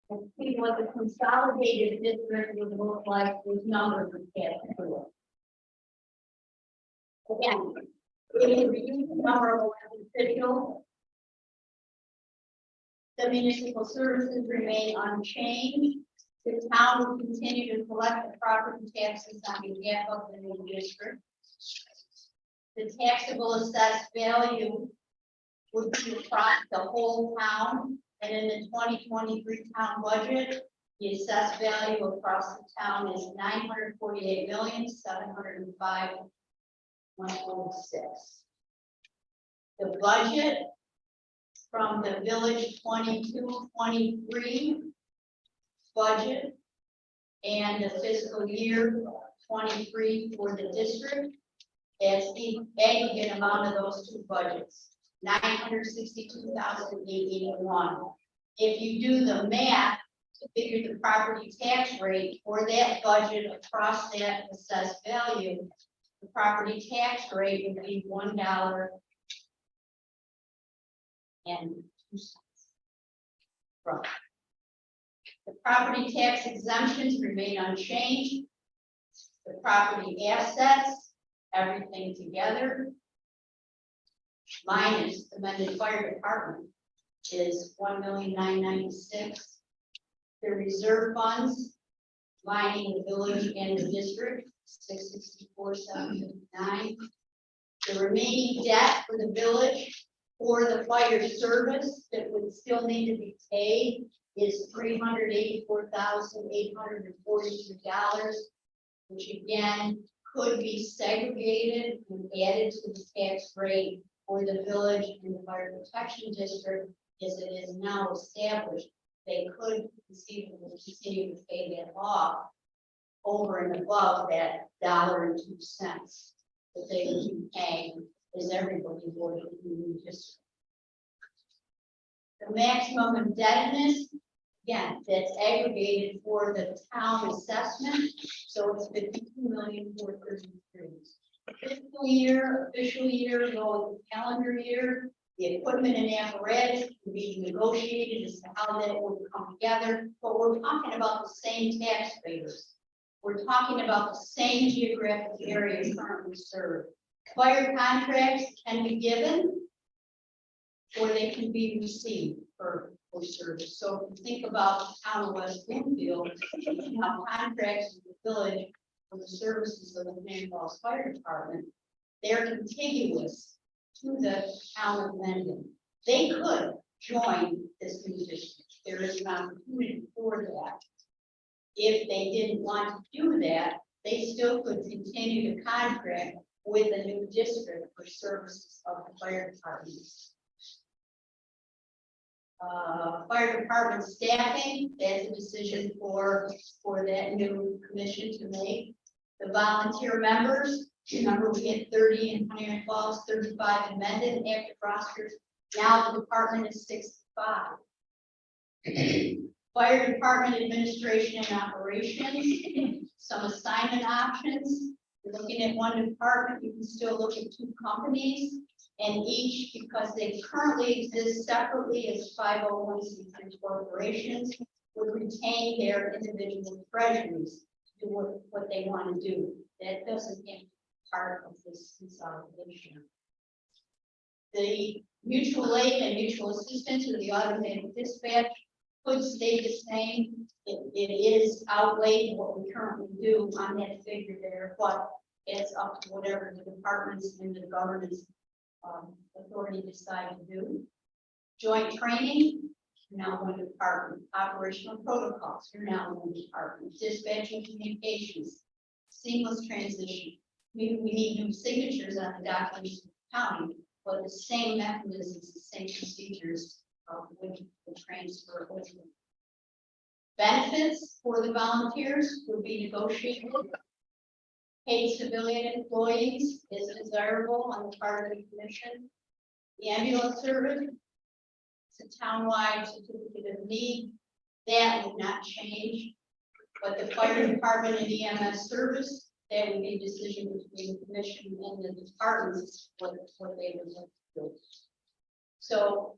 and see what the consolidated district would look like with numbers attached to it. Again, if you reduce the number of elected officials, the municipal services remain unchanged. The town will continue to collect the property taxes on behalf of the new district. The taxable assessed value would be across the whole town, and in the 2023 town budget, the assessed value across the town is $948,705,106. The budget from the village 22-23 budget and the fiscal year 23 for the district, that's the aggregate amount of those two budgets, $962,881. If you do the math to figure the property tax rate for that budget across that assessed value, the property tax rate would be $1.02. Right. The property tax exemptions remain unchanged. The property assets, everything together, minus the Mendon Fire Department, is $1,996,000. The reserve funds, lining the village and the district, $664,759. The remaining debt for the village for the fire service that would still need to be paid is $384,843, which again could be segregated and added to the tax rate for the village and the fire protection district as it is now established. They could conceivably continue to pay that off over and above that $1.02 that they would be paying as everybody would in the new district. The maximum indebtedness, again, that's aggregated for the town assessment, so it's $52,433,000. Fiscal year, official year, going to calendar year, the equipment and apparatus can be negotiated as to how that would come together, but we're talking about the same taxpayers. We're talking about the same geographic area currently served. Fire contracts can be given, or they can be received for service. So if you think about the town of West Bloomfield, you have contracts with the village for the services of the Honeymoon Falls Fire Department. They're contiguous to the town of Mendon. They could join this new district. There is an opportunity for that. If they didn't want to do that, they still could continue to contract with a new district for services of the fire departments. Fire department staffing, that's a decision for that new commission to make. The volunteer members, remember we get 30 in Honeymoon Falls, 35 in Mendon, active rosters. Now the department is 65. Fire department administration and operations, some assignment options. You're looking at one department, you can still look at two companies, and each, because they currently exist separately as 501c3 corporations, would retain their individual treasuries to do what they want to do. That doesn't get part of this consolidation. The mutual aid and mutual assistance with the automated dispatch could stay the same. It is outweighed what we currently do on that figure there, but it's up to whatever the departments and the governance authority decide to do. Joint training, you're now one department. Operational protocols, you're now one department. Dispatching communications, seamless transition. We need new signatures on the documents of the county, but the same mechanisms, the same procedures with the transfer. Benefits for the volunteers will be negotiated. Paid civilian employees is desirable on the part of the commission. The ambulance service, it's a townwide certificate of need. That would not change. But the fire department and EMS service, that would be a decision between the commission and the departments, what they would like to do. So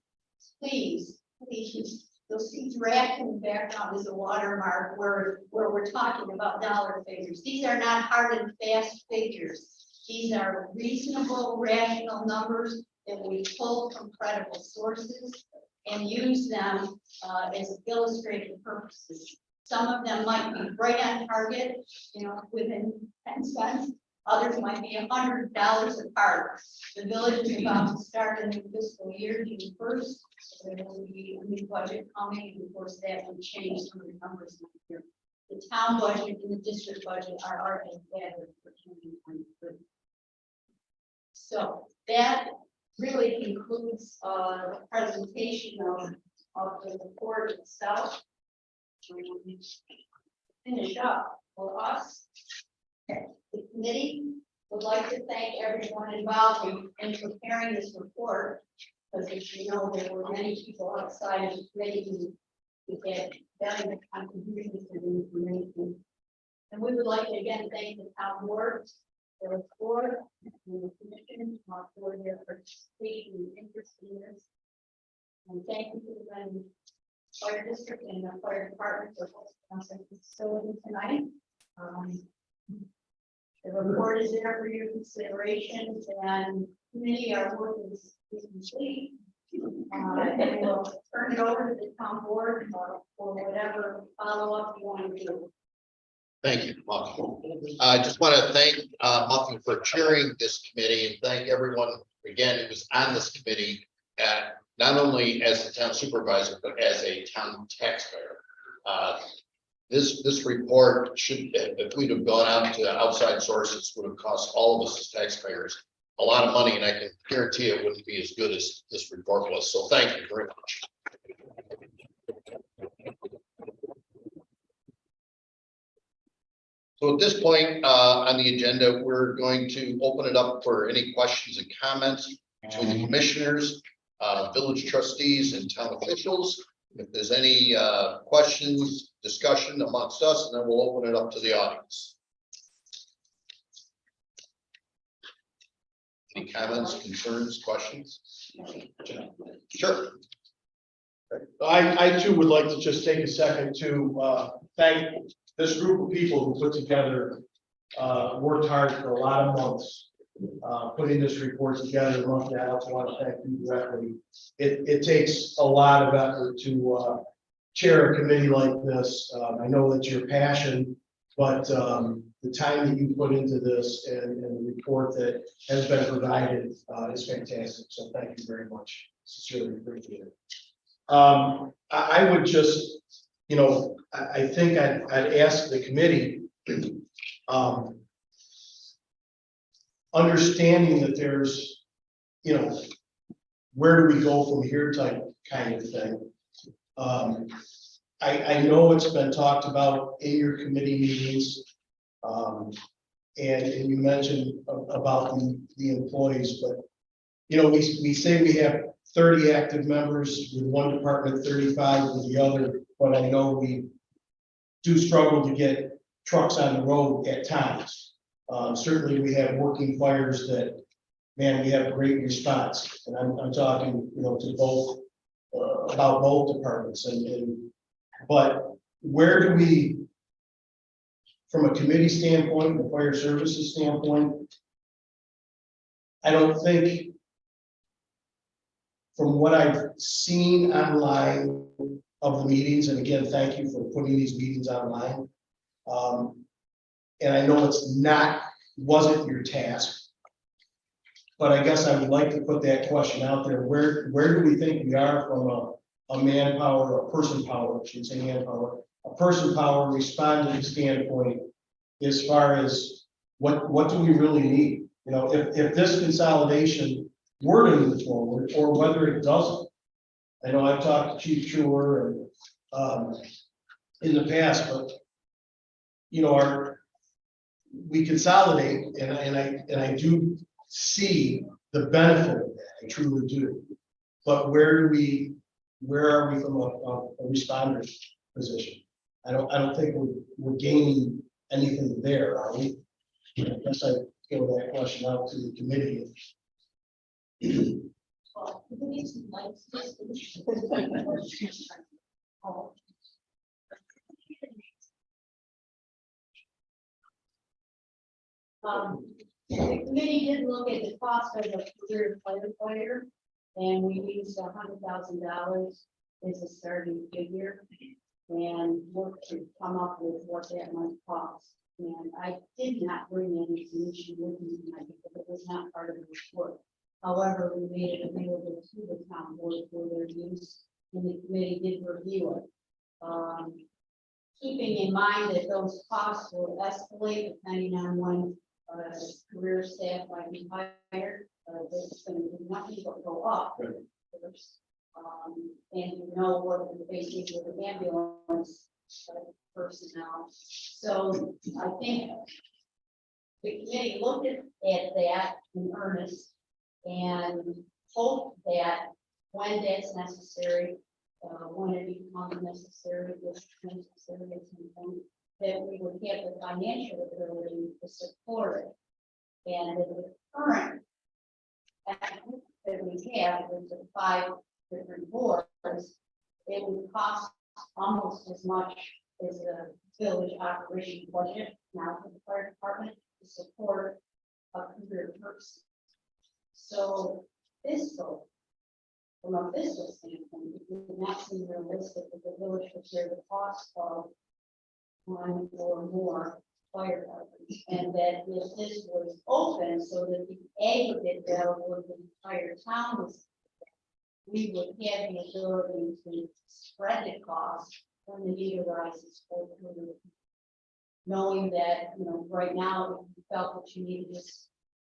please, you'll see draft in the background is a watermark where we're talking about dollar figures. These are not hard and fast figures. These are reasonable, rational numbers that we pull from credible sources and use them as illustrative purposes. Some of them might be right on target, within 10 cents. Others might be $100 apart. The village is about to start a new fiscal year, June 1st. There will be a new budget coming, and of course that will change some of the numbers here. The town budget and the district budget are already gathered for 2023. So that really concludes the presentation of the report itself. Finish up for us. The committee would like to thank everyone involved in preparing this report, because as you know, there were many people outside of the committee who had valuable contributions to the information. And we would like to again thank the town board, the board, and the commission for their participation and interest in this. And thank you to the fire district and the fire department for hosting this facility tonight. The report is there for your consideration, and committee our work is complete. And we'll turn it over to the town board for whatever follow-up you want to do.
Thank you, Muffy. I just want to thank Muffy for chairing this committee, and thank everyone again who was on this committee, not only as the town supervisor, but as a town taxpayer. This report should, if we'd have gone out to outside sources, would have cost all of us as taxpayers a lot of money, and I can guarantee it wouldn't be as good as this report was. So thank you very much. So at this point on the agenda, we're going to open it up for any questions and comments between the commissioners, village trustees, and town officials. If there's any questions, discussion amongst us, and then we'll open it up to the audience. Any comments, concerns, questions? Sure.
I too would like to just take a second to thank this group of people who put together, worked hard for a lot of months, putting this report together. Month I also want to thank you directly. It takes a lot of effort to chair a committee like this. I know that's your passion, but the time that you put into this and the report that has been provided is fantastic. So thank you very much. Sincerely appreciate it. I would just, I think I'd ask the committee, understanding that there's, where do we go from here type kind of thing. I know it's been talked about in your committee meetings. And you mentioned about the employees, but, we say we have 30 active members with one department, 35 with the other, but I know we do struggle to get trucks on the road at times. Certainly we have working fires that, man, we have great response. And I'm talking, to both, about both departments but where do we, from a committee standpoint, the fire services standpoint, I don't think, from what I've seen online of the meetings, and again, thank you for putting these meetings online. And I know wasn't your task, But I guess I would like to put that question out there, where do we think we are from a manpower, a person power, I should say manpower, a person power responding standpoint, as far as what do we really need? You know, if this consolidation were to move forward, or whether it doesn't. I know I've talked to Chief Schuler and, in the past, but, you know, we consolidate, and I do see the benefit of that, I truly do. But where are we from a responder position? I don't think we're gaining anything there, are we? I guess I throw that question out to the committee.
Well, I think it's like this. Oh. The committee did look at the cost of a career firefighter, and we used $100,000 as a starting figure. And worked to come up with what that might cost. And I did not bring any information with me tonight because it was not part of the report. However, we made it available to the town board for their use, and the committee did review it. Keeping in mind that those costs will escalate depending on when career staff might be hired, there's going to be nothing but go up first. And you know what the basics of the ambulance personnel. So I think the committee looked at that in earnest and hope that when that's necessary, when it becomes necessary, if necessary at some point, that we would have the financial ability to support it. And with the current that we have, with the 5 different boards, it would cost almost as much as the village operation budget now for the fire department to support a career person. So fiscal, from a fiscal standpoint, it would not seem realistic that the village would share the cost of 1 or more fire departments, and that if this was open so that the aggregate value of the entire town was, we would have the ability to spread the cost when the need arises for career. Knowing that, you know, right now, if you felt that you needed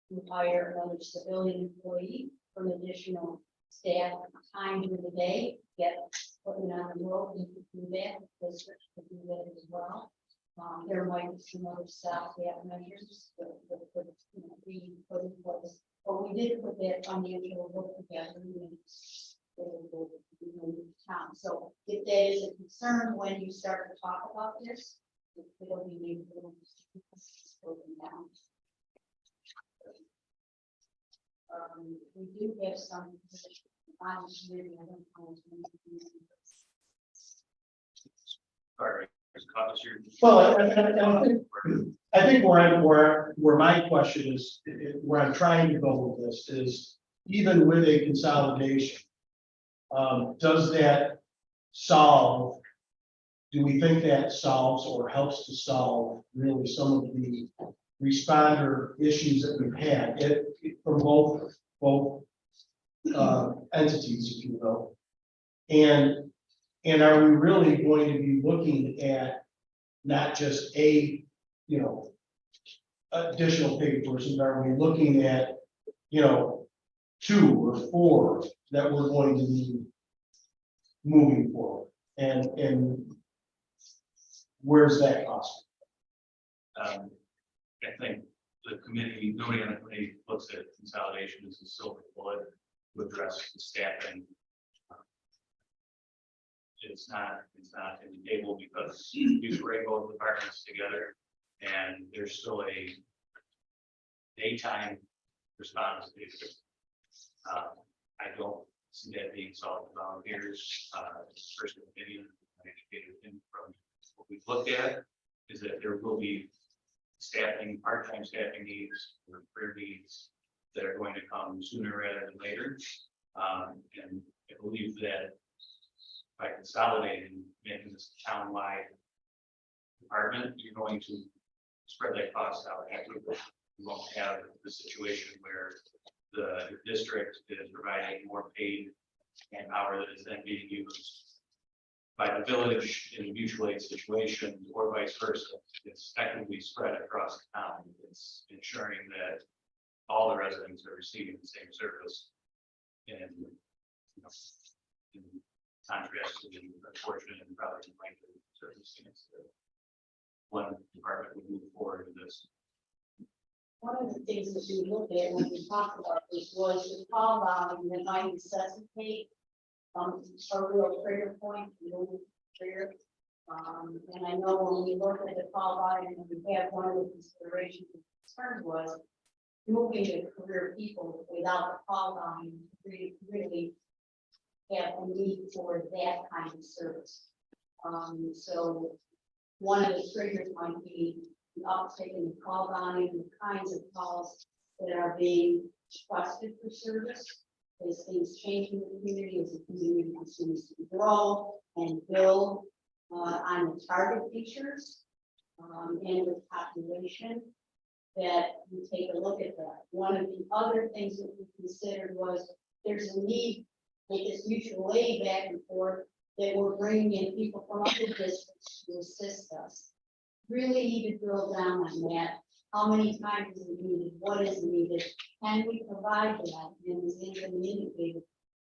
to hire another civilian employee for an additional staff time during the day, get putting on the road, you could do that, the district could do that as well. There might be some other stopgap measures that could, you know, be put in place, but we did put that financial look together. Town. So if there is a concern when you start to talk about this, it'll be maybe down. We do have some.
All right.
Well, I think where my question is, where I'm trying to go with this is, even with a consolidation, does that solve? Do we think that solves or helps to solve really some of the responder issues that we've had from both entities, if you will? And are we really going to be looking at not just a, you know, additional paid persons? Are we looking at, you know, 2 or 4 that we're going to need moving forward? And where's that cost?
I think the committee, nobody on the committee looks at consolidation as a silver bullet to address the staffing. It's not in the table because you bring both departments together and there's still a daytime response. I don't see that being solved with volunteers. Personal opinion, educated opinion from what we've looked at is that there will be staffing, part-time staffing needs or career needs that are going to come sooner rather than later. And I believe that by consolidating, making this a town-wide department, you're going to spread that cost out equitably. You won't have the situation where the district is providing more paid manpower that is then being used by the village in a mutual aid situation or vice versa. It's equitably spread across the town. It's ensuring that all the residents are receiving the same service. And, you know, in contrast to the unfortunate and probably unlikely circumstance that one department would move forward with this.
One of the things that we looked at when we talked about this was the call volume that might necessitate a real trigger point, trigger. And I know when we looked at the call volume, and we had one of the considerations and concerns was moving to career people without the call volume to really have a need for that kind of service. So one of the triggers might be the uptick in the call volume, the kinds of calls that are being trusted for service. As things change in the community, as the community continues to grow and build on the target features and with population, that we take a look at that. One of the other things that we considered was there's a need with this mutual aid back and forth that we're bringing in people from other districts to assist us. Really need to drill down on that. How many times is it needed? What is needed? Can we provide that? And as Angela indicated,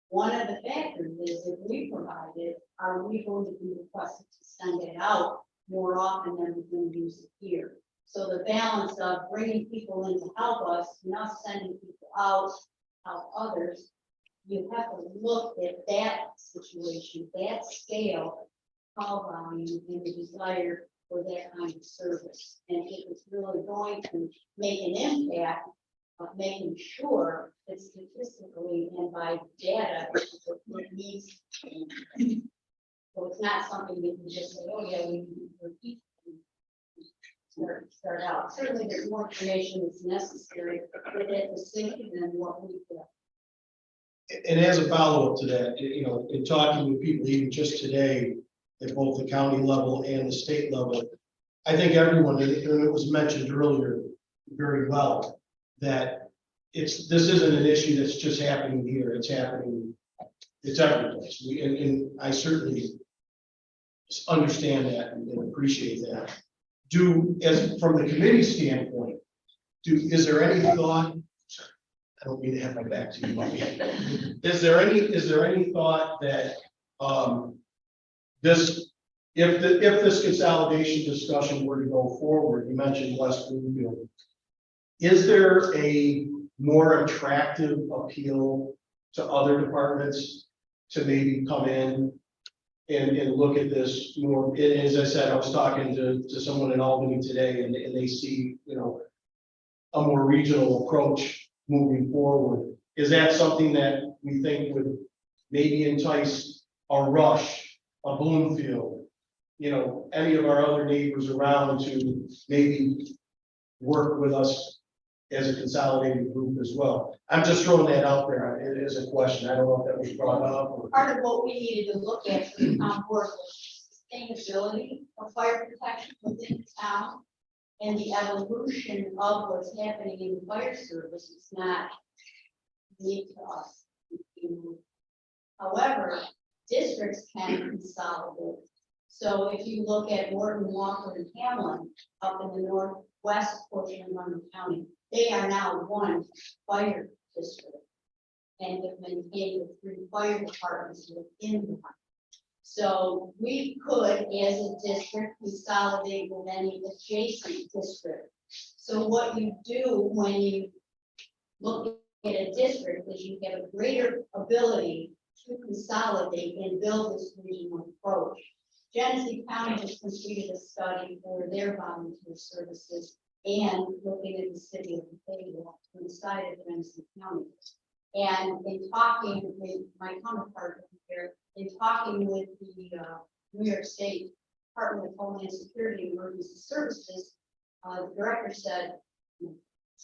one of the factors is if we provide it, are we going to be requested to send it out more often than we're going to use it here? So the balance of bringing people in to help us, not sending people out, help others, you have to look at that situation, that scale, call volume, and the desire for that kind of service. And if it's really going to make an impact of making sure that statistically and by data, it needs. So it's not something that you just say, oh yeah, we need to repeat. Start out. Certainly there's more information that's necessary for that decision than what we get.
And as a follow-up to that, you know, in talking with people even just today, at both the county level and the state level, I think everyone, and it was mentioned earlier very well, that this isn't an issue that's just happening here, it's happening, it's every place. And I certainly understand that and appreciate that. From the committee standpoint, is there any thought, sorry, I don't mean to have my back to you, Mike. Is there any thought that if this consolidation discussion were to go forward, you mentioned West Bloomfield, is there a more attractive appeal to other departments to maybe come in and look at this more? And as I said, I was talking to someone in Albany today, and they see, you know, a more regional approach moving forward. Is that something that we think would maybe entice a Rush, a Bloomfield, you know, any of our other neighbors around to maybe work with us as a consolidated group as well? I'm just throwing that out there as a question. I don't know if that was brought up or.
Part of what we needed to look at for the town board was sustainability of fire protection within the town and the evolution of what's happening in the fire service. It's not unique to us. However, districts can consolidate. So if you look at Morton, Walker, and Hamlin up in the northwest portion of Monmouth County, they are now one fire district and have maintained the 3 fire departments within the county. So we could, as a district, consolidate with any adjacent district. So what you do when you look at a district is you get a greater ability to consolidate and build this regional approach. Genesee County just completed a study for their volunteer services and looking at the city of Fayetteville inside of Genesee County. And in talking with my counterpart here, in talking with the New York State Department of Homeland Security and Emergency Services, the director said,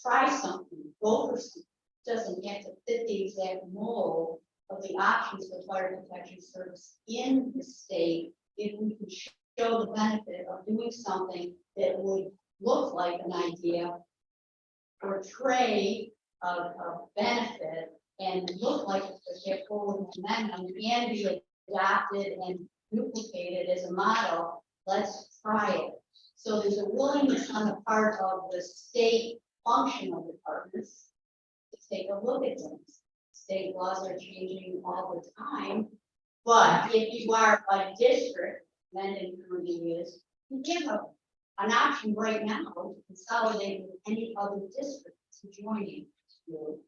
try something, go for something. Doesn't have to fit the exact mold of the options for fire protection service in the state. If we could show the benefit of doing something that would look like an idea, portray of benefit and look like it's a get forward momentum and be adopted and duplicated as a model, let's try it. So there's a willingness on the part of the state functional departments to take a look at things. State laws are changing all the time, but if you are a district, Mendon County is, you have an option right now to consolidate with any other districts joining you.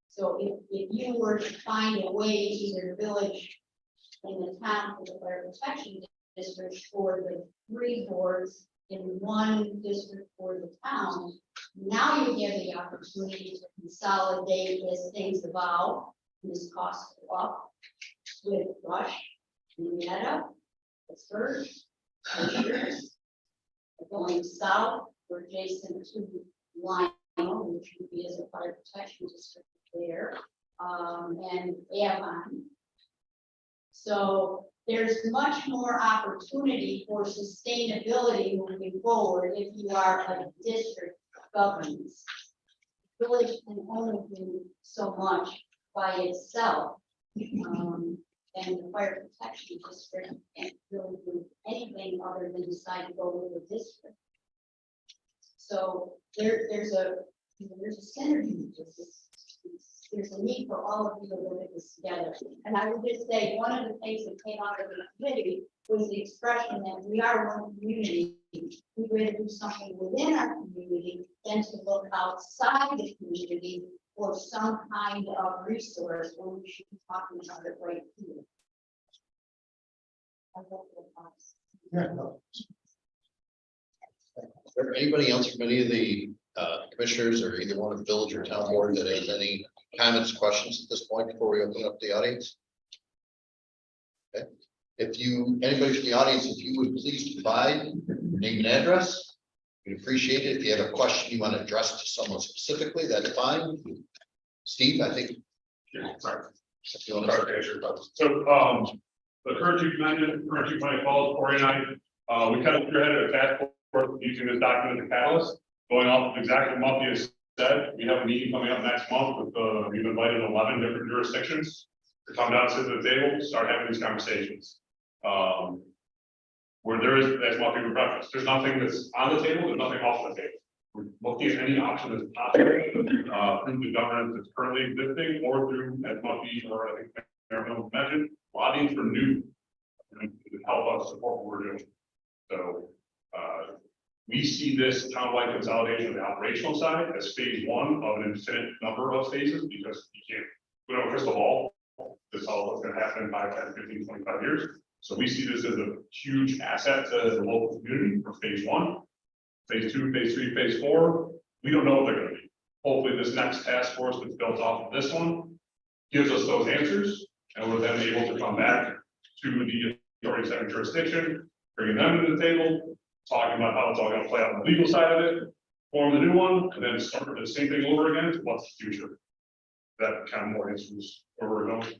So if you were to find a way, either village in the town for the fire protection district or the 3 boards in one district for the town, now you have the opportunity to consolidate as things evolve, and this cost go up with Rush, Marietta, Pittsburgh, going south, we're adjacent to Lionel, which would be as a fire protection district there, and Avon. So there's much more opportunity for sustainability moving forward if you are a district governance. Village can only do so much by itself. And the fire protection district can't really do anything other than decide to go with the district. So there's a synergy. There's a need for all of you to look at this together. And I would just say, one of the things that came out of the committee was the expression that we are one community. We'd rather do something within our community than to look outside the community for some kind of resource when we should be talking about it right here. I hope that helps.
Yeah, no.
Is there anybody else from any of the commissioners or either one of the village or town board that has any comments, questions at this point before we open up the audience? Okay. If anybody from the audience, if you would please provide your name and address, we'd appreciate it. If you have a question you want to address to someone specifically, that's fine. Steve, I think.
Yeah, sorry.
If you want to-
So, the current chief mentioned, current chief Mike Falls, Corey and I, we kind of spearheaded a task force using this document as a catalyst. Going off of exactly what Monty has said, we have a meeting coming up next month with, we've invited 11 different jurisdictions to come down, sit at the table, start having these conversations. Where there is, as Monty would reference, there's nothing that's on the table, there's nothing off the table. We're looking at any option that's possible, through the governance that's currently existing, or through, as Monty or I think Mayor Mills mentioned, lobbying for new, to help us support what we're doing. So, we see this townwide consolidation of the operational side as phase 1 of an infinite number of phases, because you can't, we don't have a crystal ball. This all what's going to happen in 5, 10, 15, 25 years. So we see this as a huge asset to the local community for phase 1, phase 2, phase 3, phase 4. We don't know what they're going to be. Hopefully this next task force that's built off of this one gives us those answers, and we're then able to come back to the authority center jurisdiction, bringing them to the table, talking about how it's all going to play out on the legal side of it, form the new one, and then start the same thing over again. To what's the future? That kind of more answers where we're going.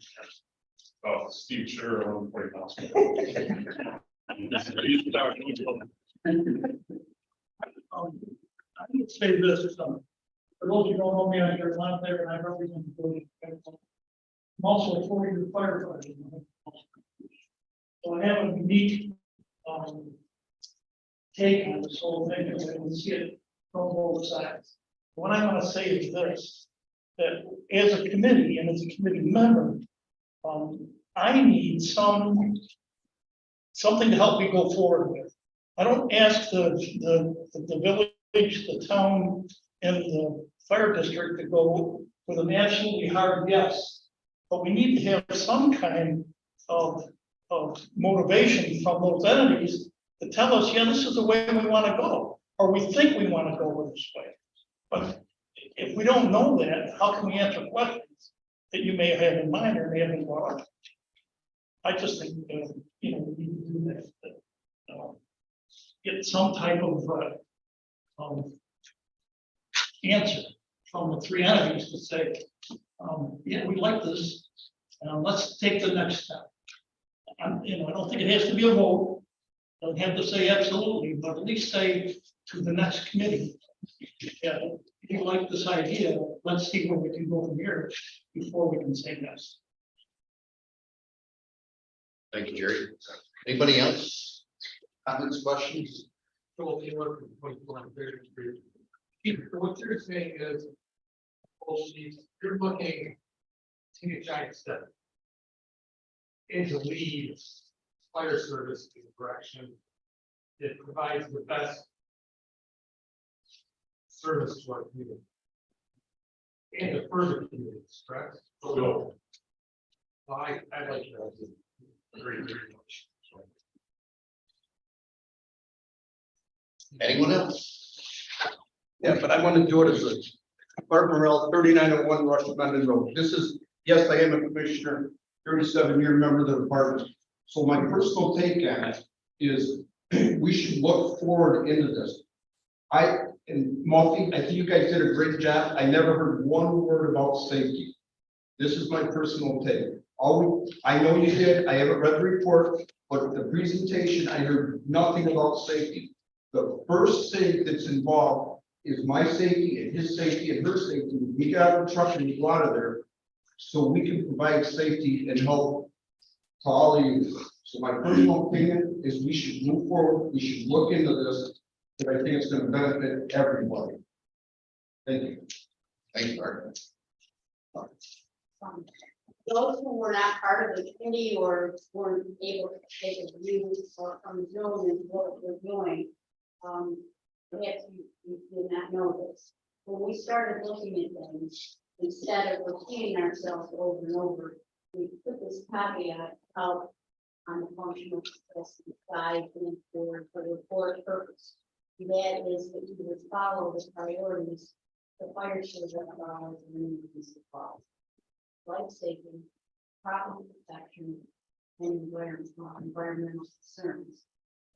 Steve, sure, I'm pretty possible.
I would say this, for those who don't know me, I'm Jerry Montero, and I represent the village. I'm also a 4-year firefighter. So I have a unique take on this whole thing, and I can see it from both sides. What I want to say is this, that as a committee and as a committee member, I need something to help me go forward with. I don't ask the village, the town, and the fire district to go with an absolutely hard yes. But we need to have some kind of motivation from those entities to tell us, yeah, this is the way we want to go, or we think we want to go with this way. But if we don't know that, how can we answer questions that you may have in mind or may have in mind? I just think, we need to do that. Get some type of answer from the 3 entities to say, yeah, we like this. Let's take the next step. I don't think it has to be a vote. Don't have to say absolutely, but at least say to the next committee, Yeah, if you like this idea, let's see where we can go from here before we can say yes.
Thank you, Jerry. Anybody else? Comments, questions?
What you're saying is, you're looking to a giant step. And to lead fire service in the direction that provides the best service to our community. And to further communities, correct?
So,
Well, I like that. Very, very much.
Anyone else?
Yeah, but I want to do it as a Art Morel, 3901 Rush Mendon Road. This is, yes, I am a commissioner, 37-year member of the department. So my personal take on it is we should look forward into this. And Malty, I think you guys did a great job. I never heard one word about safety. This is my personal take. I know you did, I haven't read the report, but the presentation, I heard nothing about safety. The first thing that's involved is my safety and his safety and her safety. We got out of the truck and we go out of there so we can provide safety and help to all of you. So my personal opinion is we should move forward. We should look into this. But I think it's going to benefit everybody. Thank you.
Thank you, Art.
Those who were not part of the committee or weren't able to take a view or from Zoom and what we're doing, perhaps you did not know this. When we started looking at things, instead of repeating ourselves over and over, we put this caveat out on the functional capacity side and for the report purpose. That is that you would follow the priorities the fire service follows and emergency calls. Life saving, property protection, and environmental concerns.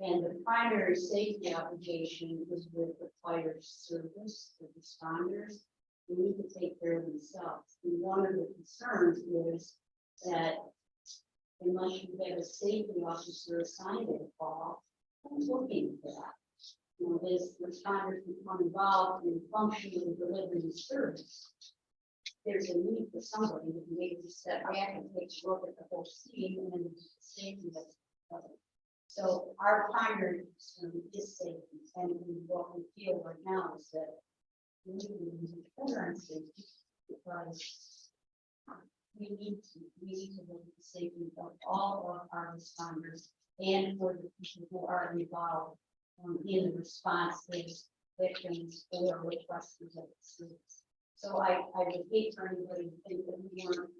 And the primary safety obligation is with the fire service, the responders. They need to take care of themselves. And one of the concerns is that unless you have a safety officer assigned to the call, who's looking for that? You know, this responders become involved in functioning and delivering the service. There's a need for somebody to be able to step back and take a look at the whole scene and the safety that's covered. So our primary concern is safety, and what we feel right now is that we need to better on safety because we need to look at the safety of all of our responders and for the people who are involved in the response phase, victims or requesters of the service. So I would hate for anybody to think that we weren't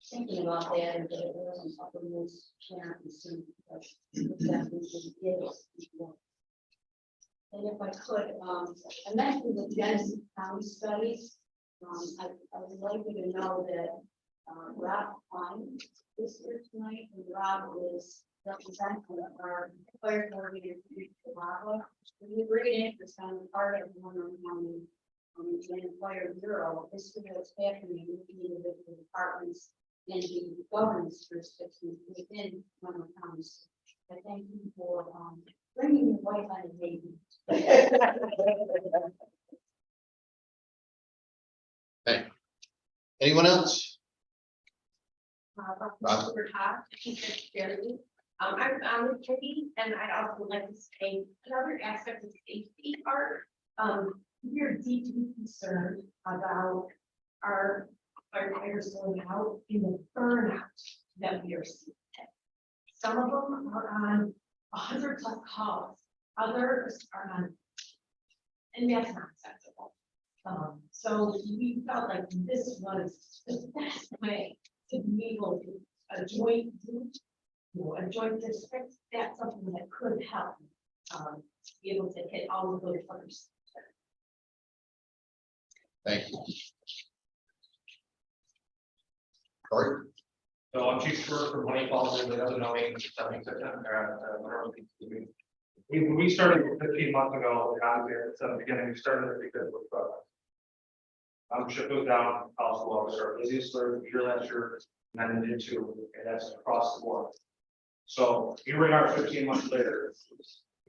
thinking about that and that it wasn't something that's apparent and soon because it definitely is. And if I could, I mentioned the Genesee County studies. I would like you to know that Rob Klein is here tonight, and Rob is representing our fire coordinator in Chihuahua. We have great interest on the part of Warner County and Fire Bureau. This is what's happening in the individual departments and the governance jurisdictions within Warner County. I thank you for bringing your wife on the table.
Okay. Anyone else?
Robert Haas, Jeremy. I'm on the committee, and I'd also like to say another aspect of safety part. We're deeply concerned about our firefighters going out in the burnout that we are seeing. Some of them are on 100+ calls, others are on, and that's not acceptable. So we felt like this was the best way to be able to a joint group, a joint district. That's something that could help be able to hit all of those first.
Thank you. Cory?
So I'm Chief Stewart from Money Falls, and the other knowing we started 15 months ago, so at the beginning, we started because ship goes down, possible officer, busiest third year last year, and then into, and that's across the board. So here we are 15 months later, we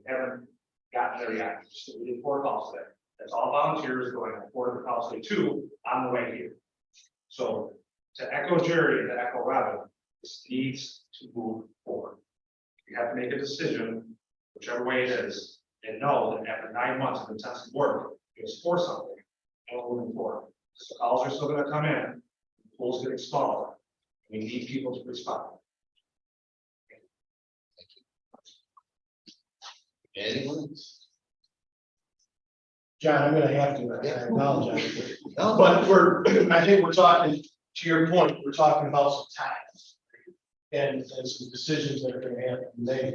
haven't gotten there yet. So we did 4 calls today.
That's all volunteers going from Fort to Causeway 2 on the way here. So to echo Jerry and to echo Robin, this needs to move forward. You have to make a decision, whichever way it is, and know that after 9 months of intensive work, it was for something, and we're moving forward. So calls are still gonna come in, pools getting smaller. We need people to respond.
Anyone?
John, I'm gonna have to, I apologize.
No,
But I think we're talking, to your point, we're talking about some time. And some decisions that are gonna have to be made.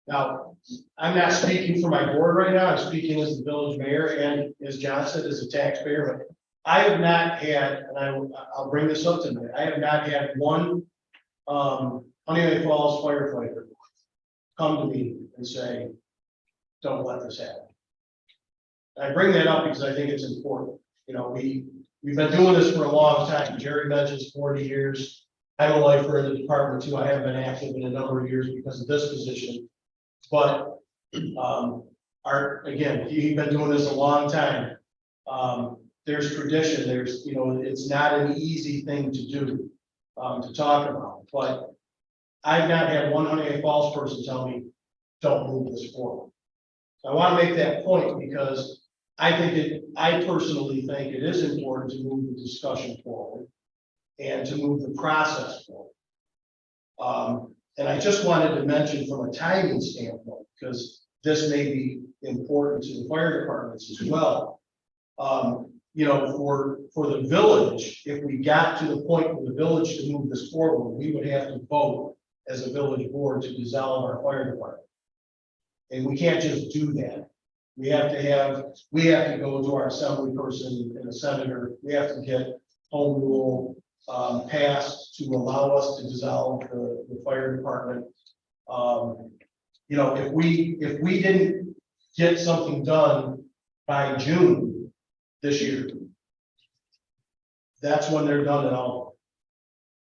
Now, I'm not speaking for my board right now, I'm speaking as the village mayor and as John said, as a taxpayer, but I have not had, and I'll bring this up tonight, I have not had one, Honey Falls firefighter come to me and say, don't let this happen. I bring that up because I think it's important. You know, we've been doing this for a long time. Jerry mentions 40 years. I'm a lifer in the department too. I haven't been active in a number of years because of this position. But again, you've been doing this a long time. There's tradition, there's, you know, it's not an easy thing to do, to talk about. But I've not had one Honey Falls person tell me, don't move this forward. I want to make that point because I personally think it is important to move the discussion forward and to move the process forward. And I just wanted to mention from a timing standpoint, because this may be important to the fire departments as well. You know, for the village, if we got to the point for the village to move this forward, we would have to vote as a village board to dissolve our fire department. And we can't just do that. We have to go to our assembly person and a senator. We have to get home rule passed to allow us to dissolve the fire department. You know, if we didn't get something done by June this year, that's when they're done at all.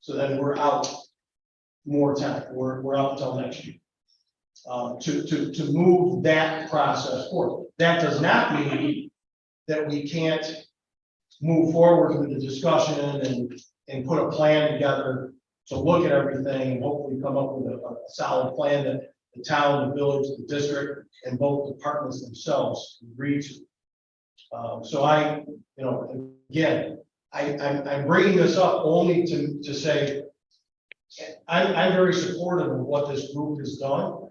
So then we're out more time. We're out until next year. To move that process forward. That does not mean that we can't move forward with the discussion and put a plan together to look at everything and hopefully come up with a solid plan that the town, the village, the district, and both departments themselves agree to. So you know, again, I'm bringing this up only to say, I'm very supportive of what this group has done.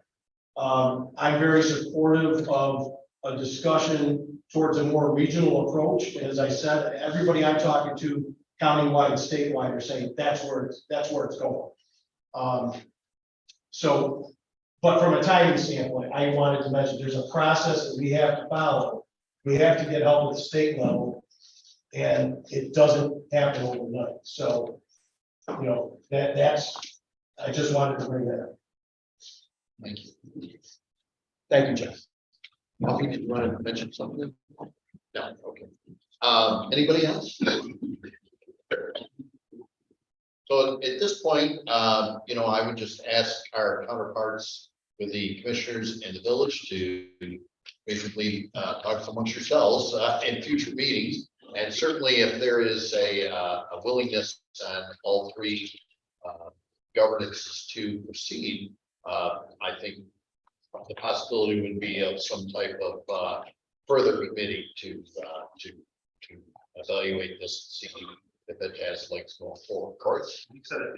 I'm very supportive of a discussion towards a more regional approach. As I said, everybody I'm talking to, countywide and statewide, are saying that's where it's going. So, but from a timing standpoint, I wanted to mention there's a process that we have to follow. We have to get help at the state level, and it doesn't happen overnight. So, you know, that's. I just wanted to bring that up.
thank you.
Thank you, Jeff.
Bobby, did you want to mention something? No, okay. Anybody else? So at this point, you know, I would just ask our counterparts with the commissioners in the village to basically talk amongst yourselves in future meetings. And certainly if there is a willingness on all three governances to proceed, I think the possibility would be of some type of further committee to evaluate this, see if it has legs going forward. Of course.
You said it,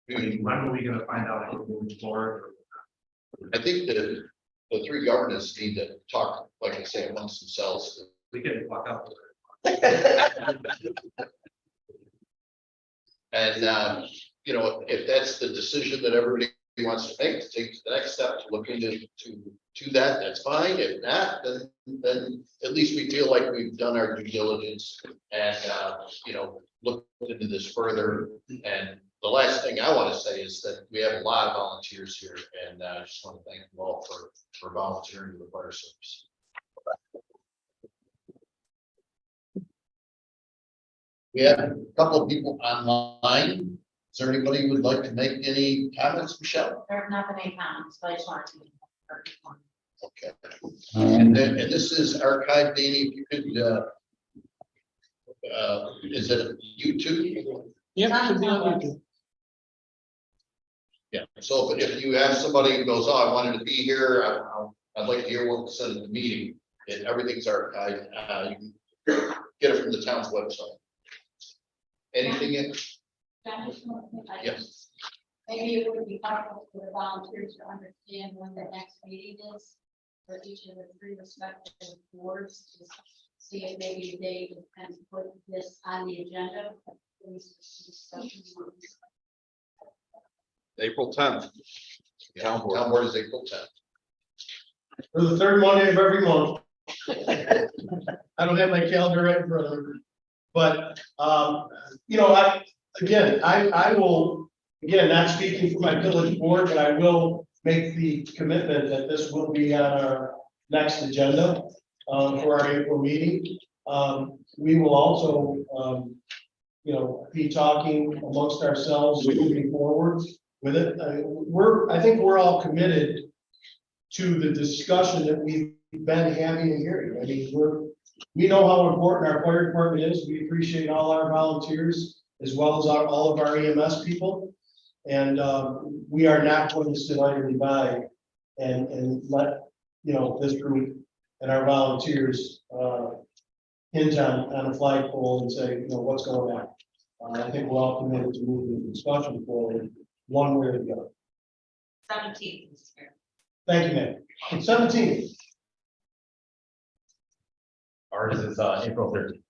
Nate. When are we gonna find out if we're moving forward?
I think the three governors need to talk, like I say, amongst themselves.
We can walk up.
And, you know, if that's the decision that everybody wants to make, to take the next step to look into that, that's fine. If not, then at least we feel like we've done our due diligence and, you know, looked into this further. And the last thing I want to say is that we have a lot of volunteers here, and I just want to thank them all for volunteering with the fire service. We have a couple of people online. Is there anybody who would like to make any comments, Michelle?
There have not been any comments, but I just wanted to.
Okay. And then, and this is archived, Danny, if you could, is it YouTube?
Yeah.
Yeah, so if you have somebody who goes, oh, I wanted to be here, I'd like to hear what was said at the meeting, and everything's archived, you can get it from the town's website. Anything in? Yes.
Maybe it would be helpful for the volunteers to understand when the next meeting is for each of the three respective boards, to see if maybe they can put this on the agenda.
April 10th.
Town board is April 10th.
For the third Monday of every month. I don't have my calendar right in front of me. But, you know, I will, again, not speaking for my village board, but I will make the commitment that this will be on our next agenda for our April meeting. We will also, you know, be talking amongst ourselves moving forward with it. I think we're all committed to the discussion that we've been having and hearing. I mean, we know how important our fire department is. We appreciate all our volunteers as well as all of our EMS people. And we are not going to sit idly by and let, you know, this group and our volunteers hinge on a flagpole and say, you know, what's going on. I think we're all committed to moving the discussion forward one way or the other.
17th, Mr. Mayor.
Thank you, man. 17th.
Ours is April 13th.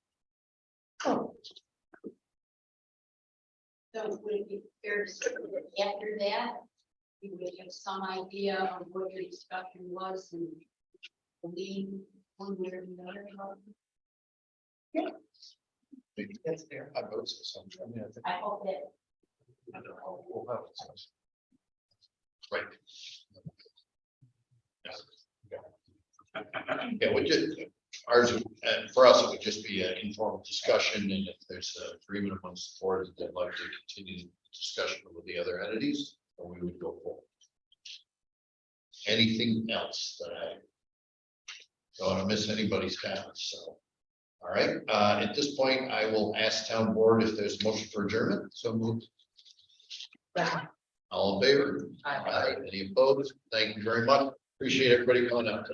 So would it be fair to say that after that, you would have some idea of what your discussion was and believe one way or the other?
That's fair. I vote so.
I hope that.
Right. Yeah, we just, ours, for us, it would just be an informal discussion, and if there's an agreement amongst the board, they'd like to continue the discussion with the other entities, then we would go forward. Anything else that I don't want to miss anybody's comments, so. All right, at this point, I will ask town board if there's a motion for adjournment, so moved. All in favor? Aye. Any opposed? Thank you very much. Appreciate everybody coming out.